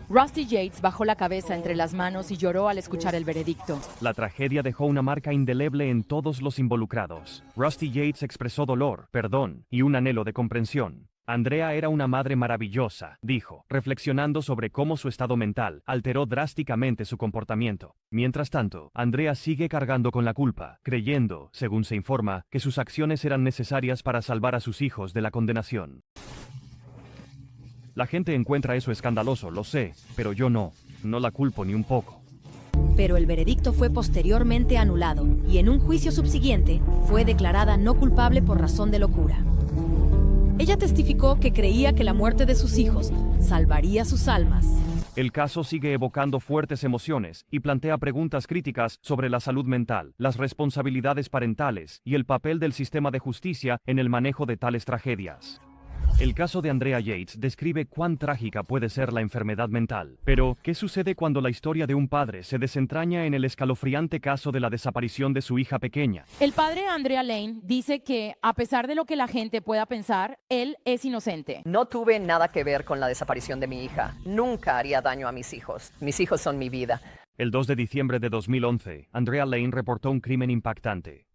Rusty Yates bajó la cabeza entre las manos y lloró al escuchar el veredicto. La tragedia dejó una marca indeleble en todos los involucrados. Rusty Yates expresó dolor, perdón y un anhelo de comprensión. Andrea era una madre maravillosa, dijo, reflexionando sobre cómo su estado mental alteró drásticamente su comportamiento. Mientras tanto, Andrea sigue cargando con la culpa, creyendo, según se informa, que sus acciones eran necesarias para salvar a sus hijos de la condenación. La gente encuentra eso escandaloso, lo sé, pero yo no la culpo ni un poco. Pero el veredicto fue posteriormente anulado y en un juicio subsiguiente fue declarada no culpable por razón de locura. Ella testificó que creía que la muerte de sus hijos salvaría sus almas. El caso sigue evocando fuertes emociones y plantea preguntas críticas sobre la salud mental, las responsabilidades parentales y el papel del sistema de justicia en el manejo de tales tragedias. El caso de Andrea Yates describe cuán trágica puede ser la enfermedad mental. Pero, ¿qué sucede cuando la historia de un padre se desentraña en el escalofriante caso de la desaparición de su hija pequeña? El padre Andrea Lane dice que, a pesar de lo que la gente pueda pensar, él es inocente. No tuve nada que ver con la desaparición de mi hija. Nunca haría daño a mis hijos. Mis hijos son mi vida. El 2 de diciembre de 2011, Andrea Lane reportó un crimen impactante.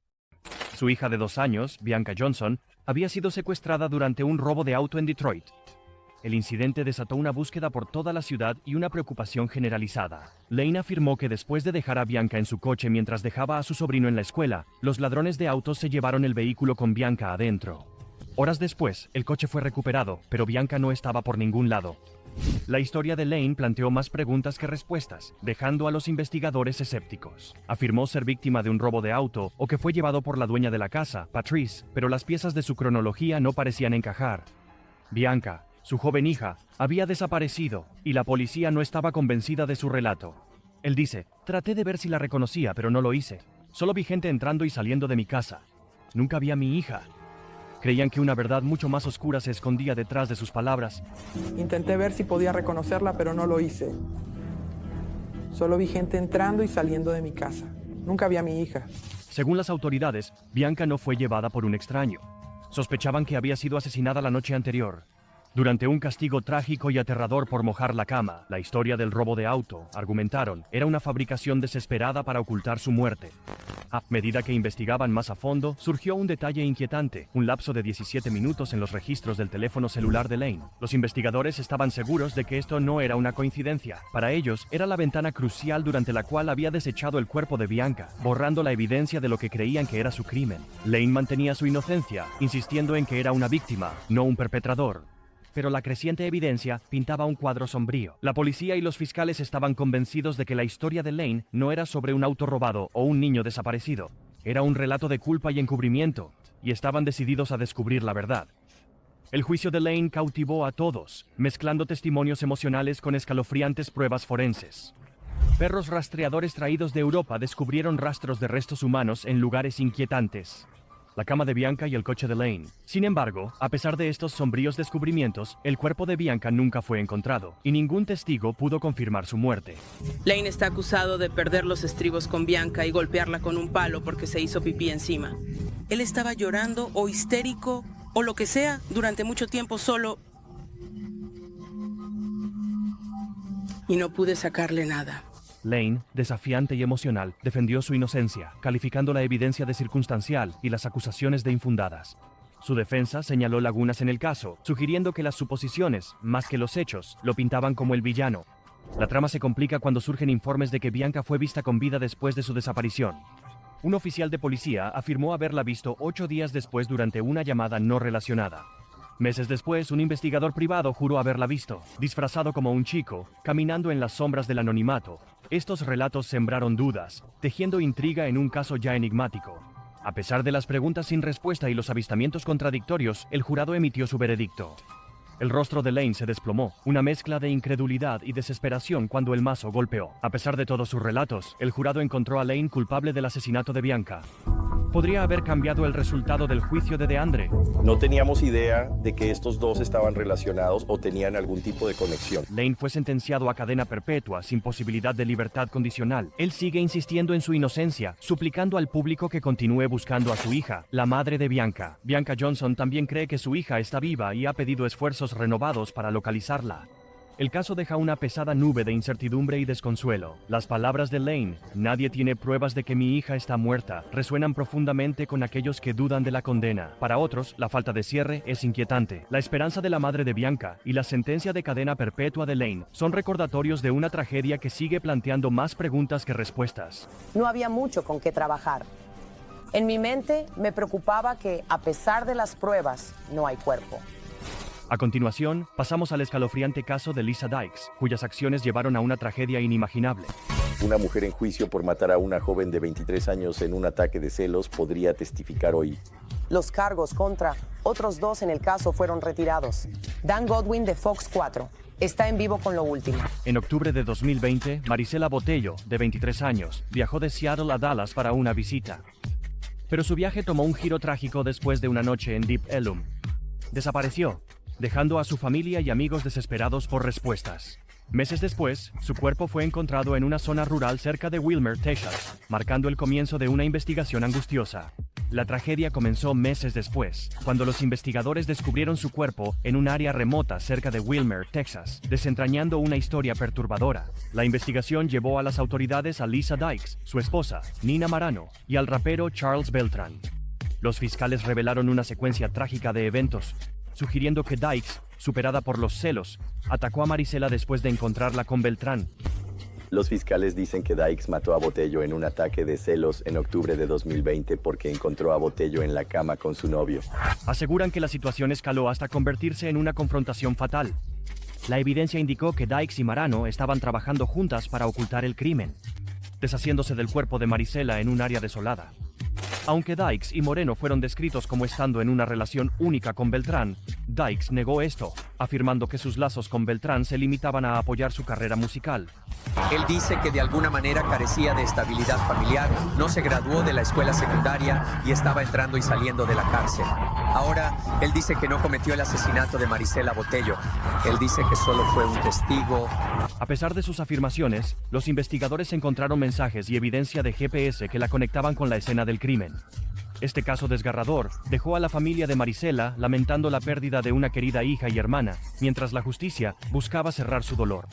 Su hija de 2 años, Bianca Johnson, había sido secuestrada durante un robo de auto en Detroit. El incidente desató una búsqueda por toda la ciudad y una preocupación generalizada. Lane afirmó que después de dejar a Bianca en su coche mientras dejaba a su sobrino en la escuela, los ladrones de autos se llevaron el vehículo con Bianca adentro. Horas después, el coche fue recuperado, pero Bianca no estaba por ningún lado. La historia de Lane planteó más preguntas que respuestas, dejando a los investigadores escépticos. Afirmó ser víctima de un robo de auto o que fue llevado por la dueña de la casa, Patrice, pero las piezas de su cronología no parecían encajar. Bianca, su joven hija, había desaparecido y la policía no estaba convencida de su relato. Él dice, traté de ver si la reconocía, pero no lo hice. Solo vi gente entrando y saliendo de mi casa. Nunca vi a mi hija. Creían que una verdad mucho más oscura se escondía detrás de sus palabras. Intenté ver si podía reconocerla, pero no lo hice. Solo vi gente entrando y saliendo de mi casa. Nunca vi a mi hija. Según las autoridades, Bianca no fue llevada por un extraño. Sospechaban que había sido asesinada la noche anterior. Durante un castigo trágico y aterrador por mojar la cama, la historia del robo de auto, argumentaron, era una fabricación desesperada para ocultar su muerte. A medida que investigaban más a fondo, surgió un detalle inquietante, un lapso de 17 minutos en los registros del teléfono celular de Lane. Los investigadores estaban seguros de que esto no era una coincidencia. Para ellos, era la ventana crucial durante la cual había desechado el cuerpo de Bianca, borrando la evidencia de lo que creían que era su crimen. Lane mantenía su inocencia, insistiendo en que era una víctima, no un perpetrador. Pero la creciente evidencia pintaba un cuadro sombrío. La policía y los fiscales estaban convencidos de que la historia de Lane no era sobre un auto robado o un niño desaparecido. Era un relato de culpa y encubrimiento, y estaban decididos a descubrir la verdad. El juicio de Lane cautivó a todos, mezclando testimonios emocionales con escalofriantes pruebas forenses. Perros rastreadores traídos de Europa descubrieron rastros de restos humanos en lugares inquietantes. la cama de Bianca y el coche de Lane. Sin embargo, a pesar de estos sombríos descubrimientos, el cuerpo de Bianca nunca fue encontrado, y ningún testigo pudo confirmar su muerte. Lane está acusado de perder los estribos con Bianca y golpearla con un palo porque se hizo pipí encima. Él estaba llorando o histérico o lo que sea durante mucho tiempo solo y no pude sacarle nada. Lane, desafiante y emocional, defendió su inocencia, calificando la evidencia de circunstancial y las acusaciones de infundadas. Su defensa señaló lagunas en el caso, sugiriendo que las suposiciones, más que los hechos, lo pintaban como el villano. La trama se complica cuando surgen informes de que Bianca fue vista con vida después de su desaparición. Un oficial de policía afirmó haberla visto 8 días después durante una llamada no relacionada. Meses después, un investigador privado juró haberla visto, disfrazado como un chico, caminando en las sombras del anonimato. Estos relatos sembraron dudas, tejiendo intriga en un caso ya enigmático. A pesar de las preguntas sin respuesta y los avistamientos contradictorios, el jurado emitió su veredicto. El rostro de Lane se desplomó, una mezcla de incredulidad y desesperación cuando el mazo golpeó. A pesar de todos sus relatos, el jurado encontró a Lane culpable del asesinato de Bianca. Podría haber cambiado el resultado del juicio de DeAndre. No teníamos idea de que estos dos estaban relacionados o tenían algún tipo de conexión. Lane fue sentenciado a cadena perpetua sin posibilidad de libertad condicional. Él sigue insistiendo en su inocencia, suplicando al público que continúe buscando a su hija, la madre de Bianca. Bianca Johnson también cree que su hija está viva y ha pedido esfuerzos renovados para localizarla. El caso deja una pesada nube de incertidumbre y desconsuelo. Las palabras de Lane, "Nadie tiene pruebas de que mi hija está muerta", resuenan profundamente con aquellos que dudan de la condena. Para otros, la falta de cierre es inquietante. La esperanza de la madre de Bianca y la sentencia de cadena perpetua de Lane son recordatorios de una tragedia que sigue planteando más preguntas que respuestas. No había mucho con qué trabajar. En mi mente me preocupaba que, a pesar de las pruebas, no hay cuerpo. A continuación, pasamos al escalofriante caso de Lisa Dykes, cuyas acciones llevaron a una tragedia inimaginable. Una mujer en juicio por matar a una joven de 23 años en un ataque de celos podría testificar hoy. Los cargos contra otros 2 en el caso fueron retirados. Dan Godwin de Fox 4 está en vivo con lo último. En octubre de 2020, Marisela Botello, de 23 años, viajó de Seattle a Dallas para una visita. Pero su viaje tomó un giro trágico después de una noche en Deep Ellum. Desapareció, dejando a su familia y amigos desesperados por respuestas. Meses después, su cuerpo fue encontrado en una zona rural cerca de Wilmer, Texas, marcando el comienzo de una investigación angustiosa. La tragedia comenzó meses después, cuando los investigadores descubrieron su cuerpo en un área remota cerca de Wilmer, Texas, desentrañando una historia perturbadora. La investigación llevó a las autoridades a Lisa Dykes, su esposa, Nina Marano, y al rapero Charles Beltran. Los fiscales revelaron una secuencia trágica de eventos, sugiriendo que Dykes, superada por los celos, atacó a Marisela después de encontrarla con Beltrán. Los fiscales dicen que Dykes mató a Botello en un ataque de celos en octubre de 2020 porque encontró a Botello en la cama con su novio. Aseguran que la situación escaló hasta convertirse en una confrontación fatal. La evidencia indicó que Dykes y Marano estaban trabajando juntas para ocultar el crimen, deshaciéndose del cuerpo de Marisela en un área desolada. Aunque Dykes y Moreno fueron descritos como estando en una relación única con Beltrán, Dykes negó esto, afirmando que sus lazos con Beltrán se limitaban a apoyar su carrera musical. Él dice que de alguna manera carecía de estabilidad familiar, no se graduó de la escuela secundaria y estaba entrando y saliendo de la cárcel. Ahora, él dice que no cometió el asesinato de Marisela Botello. Él dice que solo fue un testigo. A pesar de sus afirmaciones, los investigadores encontraron mensajes y evidencia de GPS que la conectaban con la escena del crimen. Este caso desgarrador dejó a la familia de Marisela lamentando la pérdida de una querida hija y hermana, mientras la justicia buscaba cerrar su dolor.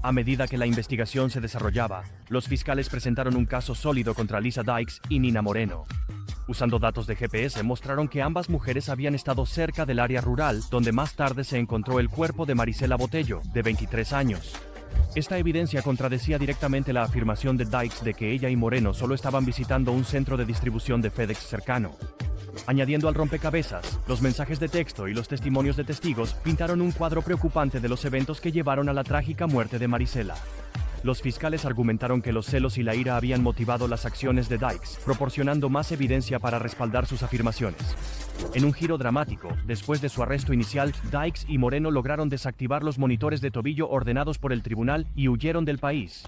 A medida que la investigación se desarrollaba, los fiscales presentaron un caso sólido contra Lisa Dykes y Nina Moreno. Usando datos de GPS, mostraron que ambas mujeres habían estado cerca del área rural donde más tarde se encontró el cuerpo de Marisela Botello, de 23 años. Esta evidencia contradecía directamente la afirmación de Dykes de que ella y Moreno solo estaban visitando un centro de distribución de FedEx cercano. Añadiendo al rompecabezas, los mensajes de texto y los testimonios de testigos pintaron un cuadro preocupante de los eventos que llevaron a la trágica muerte de Marisela. Los fiscales argumentaron que los celos y la ira habían motivado las acciones de Dykes, proporcionando más evidencia para respaldar sus afirmaciones. En un giro dramático, después de su arresto inicial, Dykes y Moreno lograron desactivar los monitores de tobillo ordenados por el tribunal y huyeron del país.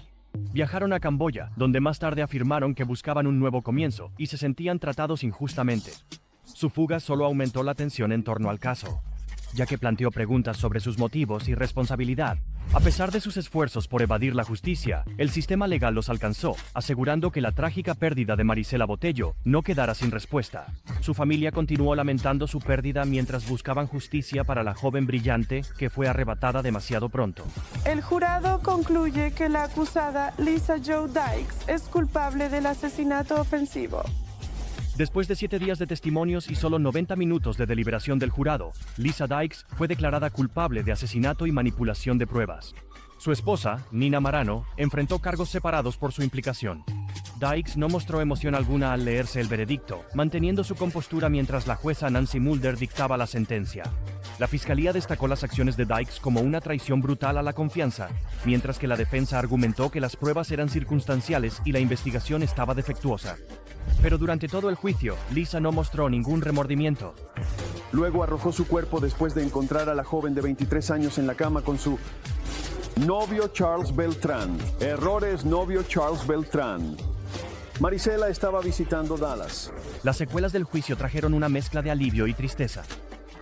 Viajaron a Camboya, donde más tarde afirmaron que buscaban un nuevo comienzo y se sentían tratados injustamente. Su fuga solo aumentó la tensión en torno al caso, ya que planteó preguntas sobre sus motivos y responsabilidad. A pesar de sus esfuerzos por evadir la justicia, el sistema legal los alcanzó, asegurando que la trágica pérdida de Marisela Botello no quedara sin respuesta. Su familia continuó lamentando su pérdida mientras buscaban justicia para la joven brillante que fue arrebatada demasiado pronto. El jurado concluye que la acusada Lisa Jo Dykes es culpable del asesinato ofensivo. Después de 7 días de testimonios y solo 90 minutos de deliberación del jurado, Lisa Dykes fue declarada culpable de asesinato y manipulación de pruebas. Su esposa, Nina Marano, enfrentó cargos separados por su implicación. Dykes no mostró emoción alguna al leerse el veredicto, manteniendo su compostura mientras la jueza Nancy Mulder dictaba la sentencia. La fiscalía destacó las acciones de Dykes como una traición brutal a la confianza, mientras que la defensa argumentó que las pruebas eran circunstanciales y la investigación estaba defectuosa. Pero durante todo el juicio, Lisa no mostró ningún remordimiento. Luego arrojó su cuerpo después de encontrar a la joven de 23 años en la cama con su novio Charles Beltrán. Errores, novio Charles Beltrán. Marisela estaba visitando Dallas. Las secuelas del juicio trajeron una mezcla de alivio y tristeza.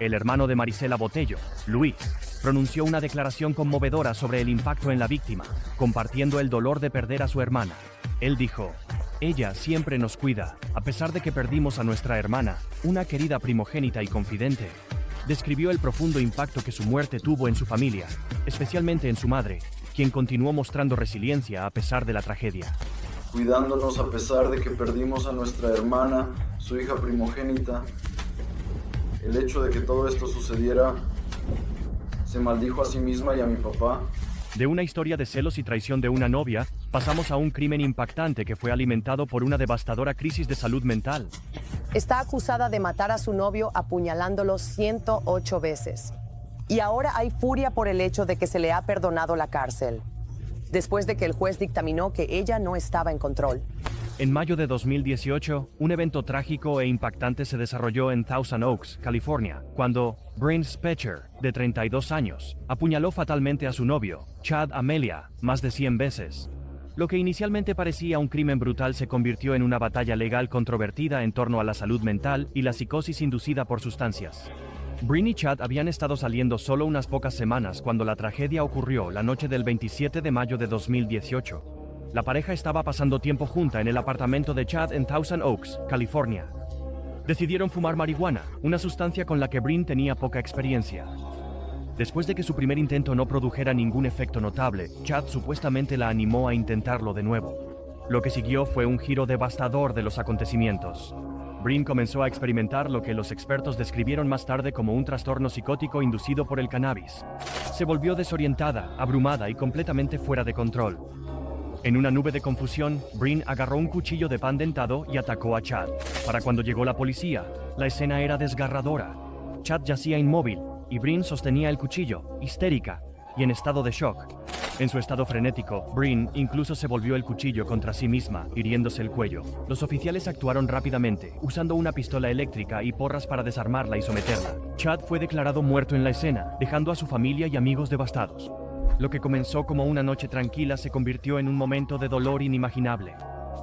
El hermano de Marisela Botello, Luis, pronunció una declaración conmovedora sobre el impacto en la víctima, compartiendo el dolor de perder a su hermana. Él dijo: "Ella siempre nos cuida, a pesar de que perdimos a nuestra hermana, una querida primogénita y confidente". Describió el profundo impacto que su muerte tuvo en su familia, especialmente en su madre, quien continuó mostrando resiliencia a pesar de la tragedia. Cuidándonos a pesar de que perdimos a nuestra hermana, su hija primogénita. El hecho de que todo esto sucediera, se maldijo a sí misma y a mi papá. De una historia de celos y traición de una novia, pasamos a un crimen impactante que fue alimentado por una devastadora crisis de salud mental. Está acusada de matar a su novio apuñalándolo 108 veces. Y ahora hay furia por el hecho de que se le ha perdonado la cárcel, después de que el juez dictaminó que ella no estaba en control. En mayo de 2018, un evento trágico e impactante se desarrolló en Thousand Oaks, California, cuando Bryn Specher, de 32 años, apuñaló fatalmente a su novio, Chad Amelia, más de 100 veces. Lo que inicialmente parecía un crimen brutal se convirtió en una batalla legal controvertida en torno a la salud mental y la psicosis inducida por sustancias. Bryn y Chad habían estado saliendo solo unas pocas semanas cuando la tragedia ocurrió la noche del 27 de mayo de 2018. La pareja estaba pasando tiempo junta en el apartamento de Chad en Thousand Oaks, California. Decidieron fumar marihuana, una sustancia con la que Bryn tenía poca experiencia. Después de que su primer intento no produjera ningún efecto notable, Chad supuestamente la animó a intentarlo de nuevo. Lo que siguió fue un giro devastador de los acontecimientos. Bryn comenzó a experimentar lo que los expertos describieron más tarde como un trastorno psicótico inducido por el cannabis. Se volvió desorientada, abrumada y completamente fuera de control. En una nube de confusión, Bryn agarró un cuchillo de pan dentado y atacó a Chad. Para cuando llegó la policía, la escena era desgarradora. Chad yacía inmóvil y Bryn sostenía el cuchillo, histérica y en estado de shock. En su estado frenético, Bryn incluso se volvió el cuchillo contra sí misma, hiriéndose el cuello. Los oficiales actuaron rápidamente, usando una pistola eléctrica y porras para desarmarla y someterla. Chad fue declarado muerto en la escena, dejando a su familia y amigos devastados. Lo que comenzó como una noche tranquila se convirtió en un momento de dolor inimaginable,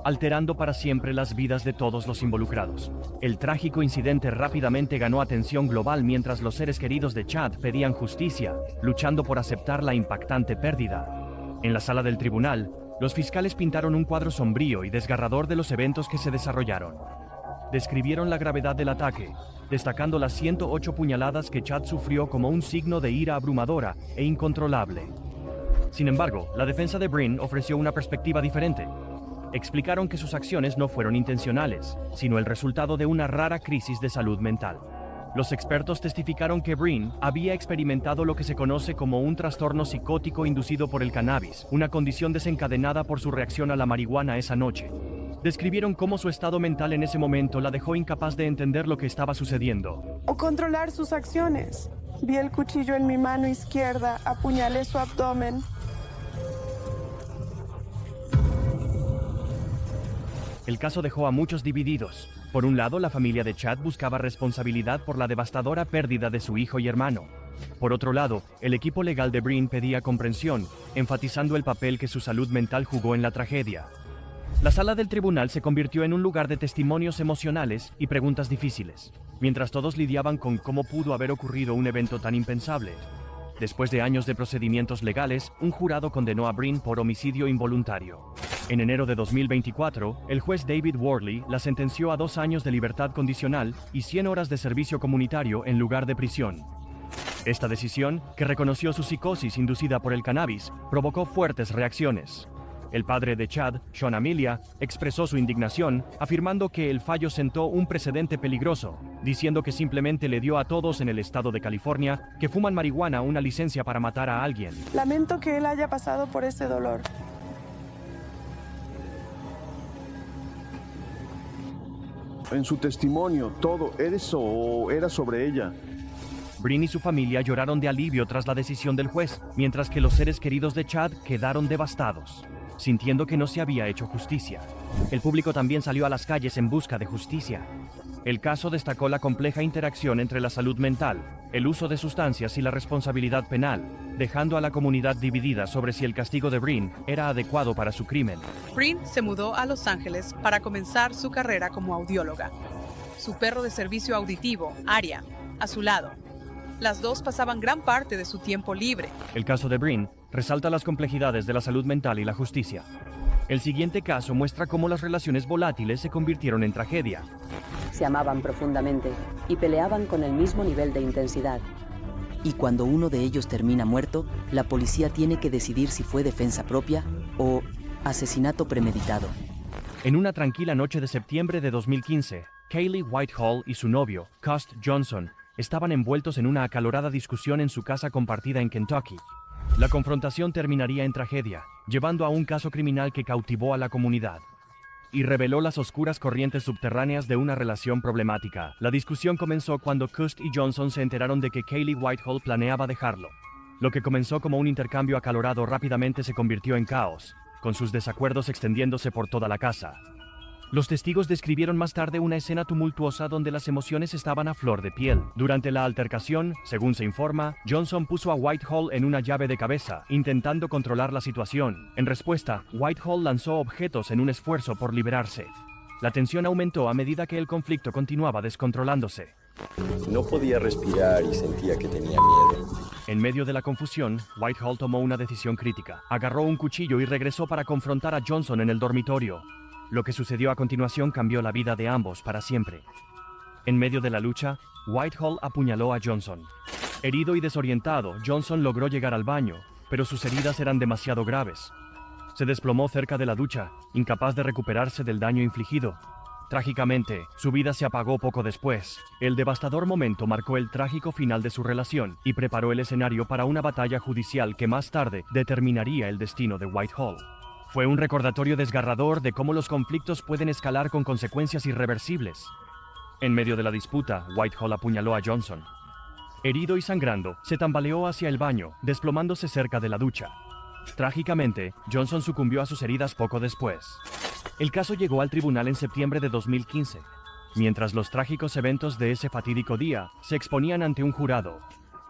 alterando para siempre las vidas de todos los involucrados. El trágico incidente rápidamente ganó atención global mientras los seres queridos de Chad pedían justicia, luchando por aceptar la impactante pérdida. En la sala del tribunal, los fiscales pintaron un cuadro sombrío y desgarrador de los eventos que se desarrollaron. Describieron la gravedad del ataque, destacando las 108 puñaladas que Chad sufrió como un signo de ira abrumadora e incontrolable. Sin embargo, la defensa de Bryn ofreció una perspectiva diferente. Explicaron que sus acciones no fueron intencionales, sino el resultado de una rara crisis de salud mental. Los expertos testificaron que Bryn había experimentado lo que se conoce como un trastorno psicótico inducido por el cannabis, una condición desencadenada por su reacción a la marihuana esa noche. Describieron cómo su estado mental en ese momento la dejó incapaz de entender lo que estaba sucediendo. O controlar sus acciones. Vi el cuchillo en mi mano izquierda, apuñalé su abdomen. El caso dejó a muchos divididos. Por un lado, la familia de Chad buscaba responsabilidad por la devastadora pérdida de su hijo y hermano. Por otro lado, el equipo legal de Bryn pedía comprensión, enfatizando el papel que su salud mental jugó en la tragedia. La sala del tribunal se convirtió en un lugar de testimonios emocionales y preguntas difíciles. mientras todos lidiaban con cómo pudo haber ocurrido un evento tan impensable. Después de años de procedimientos legales, un jurado condenó a Breen por homicidio involuntario. En enero de 2024, el juez David Worley la sentenció a 2 años de libertad condicional y 100 horas de servicio comunitario en lugar de prisión. Esta decisión, que reconoció su psicosis inducida por el cannabis, provocó fuertes reacciones. El padre de Chad, Sean Amelia, expresó su indignación, afirmando que el fallo sentó un precedente peligroso, diciendo que simplemente le dio a todos en el estado de California que fuman marihuana una licencia para matar a alguien. Lamento que él haya pasado por ese dolor. En su testimonio, todo eso era sobre ella. Breen y su familia lloraron de alivio tras la decisión del juez, mientras que los seres queridos de Chad quedaron devastados, sintiendo que no se había hecho justicia. El público también salió a las calles en busca de justicia. El caso destacó la compleja interacción entre la salud mental, el uso de sustancias y la responsabilidad penal, dejando a la comunidad dividida sobre si el castigo de Breen era adecuado para su crimen. Breen se mudó a Los Ángeles para comenzar su carrera como audióloga. Su perro de servicio auditivo, Aria, a su lado. Las dos pasaban gran parte de su tiempo libre. El caso de Breen resalta las complejidades de la salud mental y la justicia. El siguiente caso muestra cómo las relaciones volátiles se convirtieron en tragedia. Se amaban profundamente y peleaban con el mismo nivel de intensidad. Y cuando uno de ellos termina muerto, la policía tiene que decidir si fue defensa propia o asesinato premeditado. En una tranquila noche de septiembre de 2015, Kaylee Whitehall y su novio, Cust Johnson, estaban envueltos en una acalorada discusión en su casa compartida en Kentucky. La confrontación terminaría en tragedia, llevando a un caso criminal que cautivó a la comunidad y reveló las oscuras corrientes subterráneas de una relación problemática. La discusión comenzó cuando Cust y Johnson se enteraron de que Kaylee Whitehall planeaba dejarlo. Lo que comenzó como un intercambio acalorado rápidamente se convirtió en caos, con sus desacuerdos extendiéndose por toda la casa. Los testigos describieron más tarde una escena tumultuosa donde las emociones estaban a flor de piel. Durante la altercación, según se informa, Johnson puso a Whitehall en una llave de cabeza, intentando controlar la situación. En respuesta, Whitehall lanzó objetos en un esfuerzo por liberarse. La tensión aumentó a medida que el conflicto continuaba descontrolándose. No podía respirar y sentía que tenía miedo. En medio de la confusión, Whitehall tomó una decisión crítica. Agarró un cuchillo y regresó para confrontar a Johnson en el dormitorio. Lo que sucedió a continuación cambió la vida de ambos para siempre. En medio de la lucha, Whitehall apuñaló a Johnson. Herido y desorientado, Johnson logró llegar al baño, pero sus heridas eran demasiado graves. Se desplomó cerca de la ducha, incapaz de recuperarse del daño infligido. Trágicamente, su vida se apagó poco después. El devastador momento marcó el trágico final de su relación y preparó el escenario para una batalla judicial que más tarde determinaría el destino de Whitehall. Fue un recordatorio desgarrador de cómo los conflictos pueden escalar con consecuencias irreversibles. En medio de la disputa, Whitehall apuñaló a Johnson. Herido y sangrando, se tambaleó hacia el baño, desplomándose cerca de la ducha. Trágicamente, Johnson sucumbió a sus heridas poco después. El caso llegó al tribunal en septiembre de 2015, mientras los trágicos eventos de ese fatídico día se exponían ante un jurado.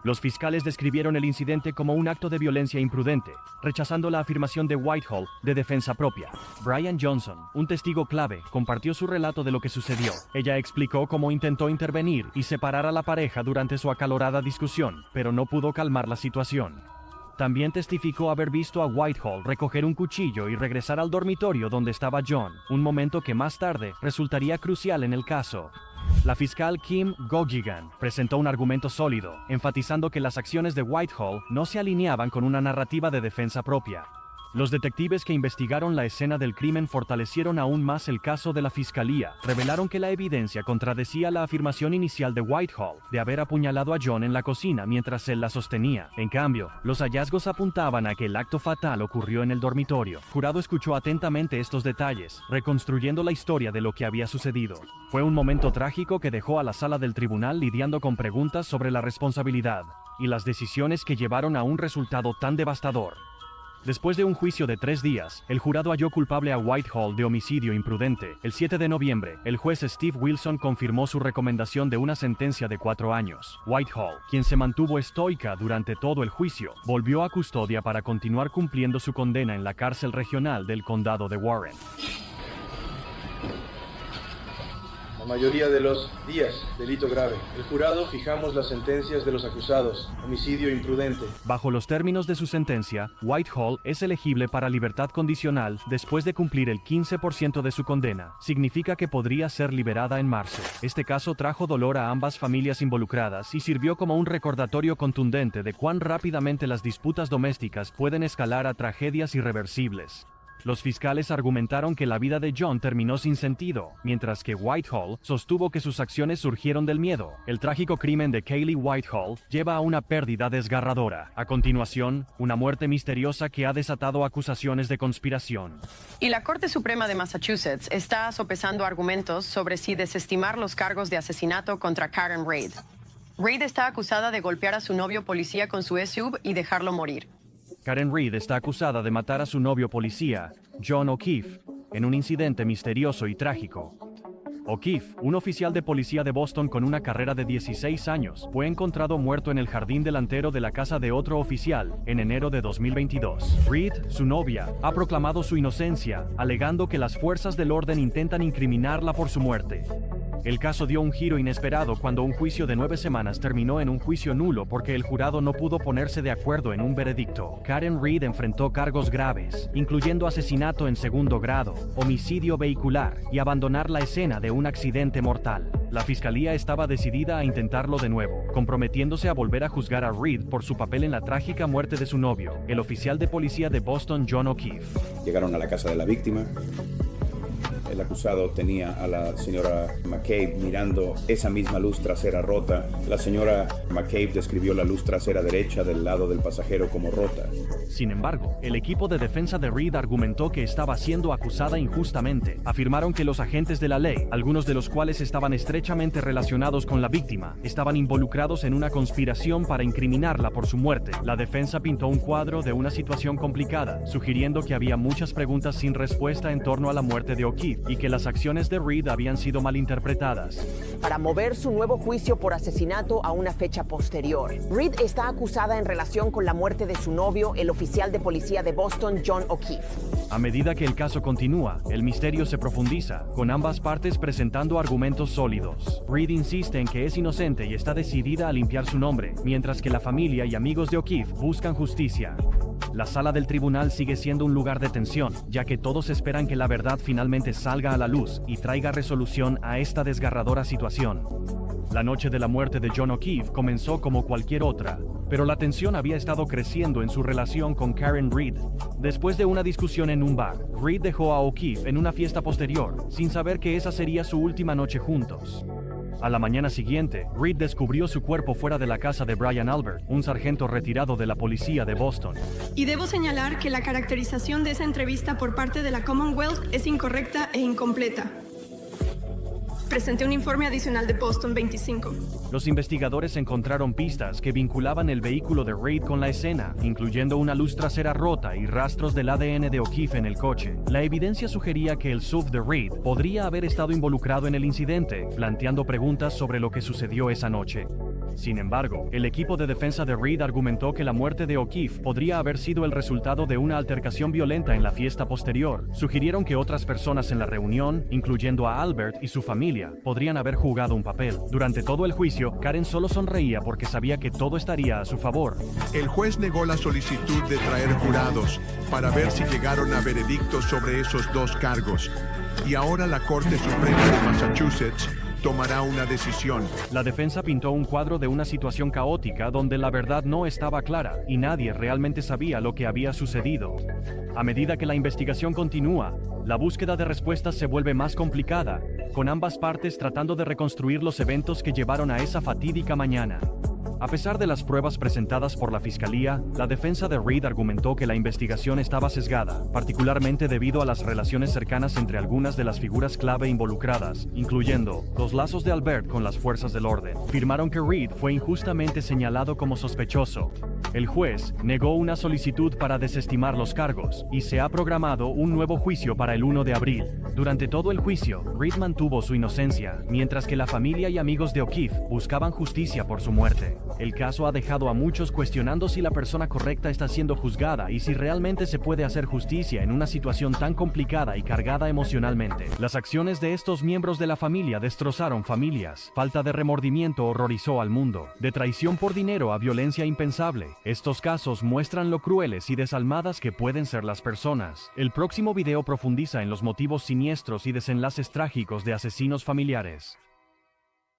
Los fiscales describieron el incidente como un acto de violencia imprudente, rechazando la afirmación de Whitehall de defensa propia. Brian Johnson, un testigo clave, compartió su relato de lo que sucedió. Ella explicó cómo intentó intervenir y separar a la pareja durante su acalorada discusión, pero no pudo calmar la situación. También testificó haber visto a Whitehall recoger un cuchillo y regresar al dormitorio donde estaba John, un momento que más tarde resultaría crucial en el caso. La fiscal Kim Gogigan presentó un argumento sólido, enfatizando que las acciones de Whitehall no se alineaban con una narrativa de defensa propia. Los detectives que investigaron la escena del crimen fortalecieron aún más el caso de la fiscalía. Revelaron que la evidencia contradecía la afirmación inicial de Whitehall de haber apuñalado a John en la cocina mientras él la sostenía. En cambio, los hallazgos apuntaban a que el acto fatal ocurrió en el dormitorio. El jurado escuchó atentamente estos detalles, reconstruyendo la historia de lo que había sucedido. Fue un momento trágico que dejó a la sala del tribunal lidiando con preguntas sobre la responsabilidad y las decisiones que llevaron a un resultado tan devastador. Después de un juicio de 3 días, el jurado halló culpable a Whitehall de homicidio imprudente. El 7 de noviembre, el juez Steve Wilson confirmó su recomendación de una sentencia de 4 años. Whitehall, quien se mantuvo estoica durante todo el juicio, volvió a custodia para continuar cumpliendo su condena en la cárcel regional del condado de Warren. La mayoría de los días, delito grave. El jurado fijamos las sentencias de los acusados. Homicidio imprudente. Bajo los términos de su sentencia, Whitehall es elegible para libertad condicional después de cumplir el 15% de su condena. Significa que podría ser liberada en marzo. Este caso trajo dolor a ambas familias involucradas y sirvió como un recordatorio contundente de cuán rápidamente las disputas domésticas pueden escalar a tragedias irreversibles. Los fiscales argumentaron que la vida de John terminó sin sentido, mientras que Whitehall sostuvo que sus acciones surgieron del miedo. El trágico crimen de Kaylee Whitehall lleva a una pérdida desgarradora. A continuación, una muerte misteriosa que ha desatado acusaciones de conspiración. Y la Corte Suprema de Massachusetts está sopesando argumentos sobre si desestimar los cargos de asesinato contra Karen Reid. Reid está acusada de golpear a su novio policía con su SUV y dejarlo morir. Karen Reid está acusada de matar a su novio policía, John O'Keefe, en un incidente misterioso y trágico. O'Keefe, un oficial de policía de Boston con una carrera de 16 años, fue encontrado muerto en el jardín delantero de la casa de otro oficial en enero de 2022. Reid, su novia, ha proclamado su inocencia, alegando que las fuerzas del orden intentan incriminarla por su muerte. El caso dio un giro inesperado cuando un juicio de 9 semanas terminó en un juicio nulo porque el jurado no pudo ponerse de acuerdo en un veredicto. Karen Reid enfrentó cargos graves, incluyendo asesinato en segundo grado, homicidio vehicular y abandonar la escena de un accidente mortal. La fiscalía estaba decidida a intentarlo de nuevo, comprometiéndose a volver a juzgar a Reid por su papel en la trágica muerte de su novio, el oficial de policía de Boston, John O'Keefe. Llegaron a la casa de la víctima. El acusado tenía a la señora McCabe mirando esa misma luz trasera rota. La señora McCabe describió la luz trasera derecha del lado del pasajero como rota. Sin embargo, el equipo de defensa de Reid argumentó que estaba siendo acusada injustamente. Afirmaron que los agentes de la ley, algunos de los cuales estaban estrechamente relacionados con la víctima, estaban involucrados en una conspiración para incriminarla por su muerte. La defensa pintó un cuadro de una situación complicada, sugiriendo que había muchas preguntas sin respuesta en torno a la muerte de O'Keefe y que las acciones de Reid habían sido malinterpretadas. Para mover su nuevo juicio por asesinato a una fecha posterior. Reid está acusada en relación con la muerte de su novio, el oficial de policía de Boston, John O'Keefe. A medida que el caso continúa, el misterio se profundiza, con ambas partes presentando argumentos sólidos. Reid insiste en que es inocente y está decidida a limpiar su nombre, mientras que la familia y amigos de O'Keefe buscan justicia. La sala del tribunal sigue siendo un lugar de tensión, ya que todos esperan que la verdad finalmente salga a la luz y traiga resolución a esta desgarradora situación. La noche de la muerte de John O'Keefe comenzó como cualquier otra, pero la tensión había estado creciendo en su relación con Karen Reid. Después de una discusión en un bar, Reid dejó a O'Keefe en una fiesta posterior, sin saber que esa sería su última noche juntos. A la mañana siguiente, Reid descubrió su cuerpo fuera de la casa de Brian Albert, un sargento retirado de la policía de Boston. Y debo señalar que la caracterización de esa entrevista por parte de la Commonwealth es incorrecta e incompleta. Presenté un informe adicional de Boston 25. Los investigadores encontraron pistas que vinculaban el vehículo de Reid con la escena, incluyendo una luz trasera rota y rastros del ADN de O'Keefe en el coche. La evidencia sugería que el SUV de Reid podría haber estado involucrado en el incidente, planteando preguntas sobre lo que sucedió esa noche. Sin embargo, el equipo de defensa de Reid argumentó que la muerte de O'Keefe podría haber sido el resultado de una altercación violenta en la fiesta posterior. Sugirieron que otras personas en la reunión, incluyendo a Albert y su familia, podrían haber jugado un papel. Durante todo el juicio, Karen solo sonreía porque sabía que todo estaría a su favor. El juez negó la solicitud de traer jurados para ver si llegaron a veredictos sobre esos dos cargos. Y ahora la Corte Suprema de Massachusetts tomará una decisión. La defensa pintó un cuadro de una situación caótica donde la verdad no estaba clara y nadie realmente sabía lo que había sucedido. A medida que la investigación continúa, la búsqueda de respuestas se vuelve más complicada, con ambas partes tratando de reconstruir los eventos que llevaron a esa fatídica mañana. A pesar de las pruebas presentadas por la fiscalía, la defensa de Reid argumentó que la investigación estaba sesgada, particularmente debido a las relaciones cercanas entre algunas de las figuras clave involucradas, incluyendo los lazos de Albert con las fuerzas del orden. Afirmaron que Reid fue injustamente señalado como sospechoso, El juez negó una solicitud para desestimar los cargos y se ha programado un nuevo juicio para el 1 de abril. Durante todo el juicio, Reed mantuvo su inocencia, mientras que la familia y amigos de O'Keefe buscaban justicia por su muerte. El caso ha dejado a muchos cuestionando si la persona correcta está siendo juzgada y si realmente se puede hacer justicia en una situación tan complicada y cargada emocionalmente. Las acciones de estos miembros de la familia destrozaron familias. Falta de remordimiento horrorizó al mundo. De traición por dinero a violencia impensable. Estos casos muestran lo crueles y desalmadas que pueden ser las personas. El próximo video profundiza en los motivos siniestros y desenlaces trágicos de asesinos familiares.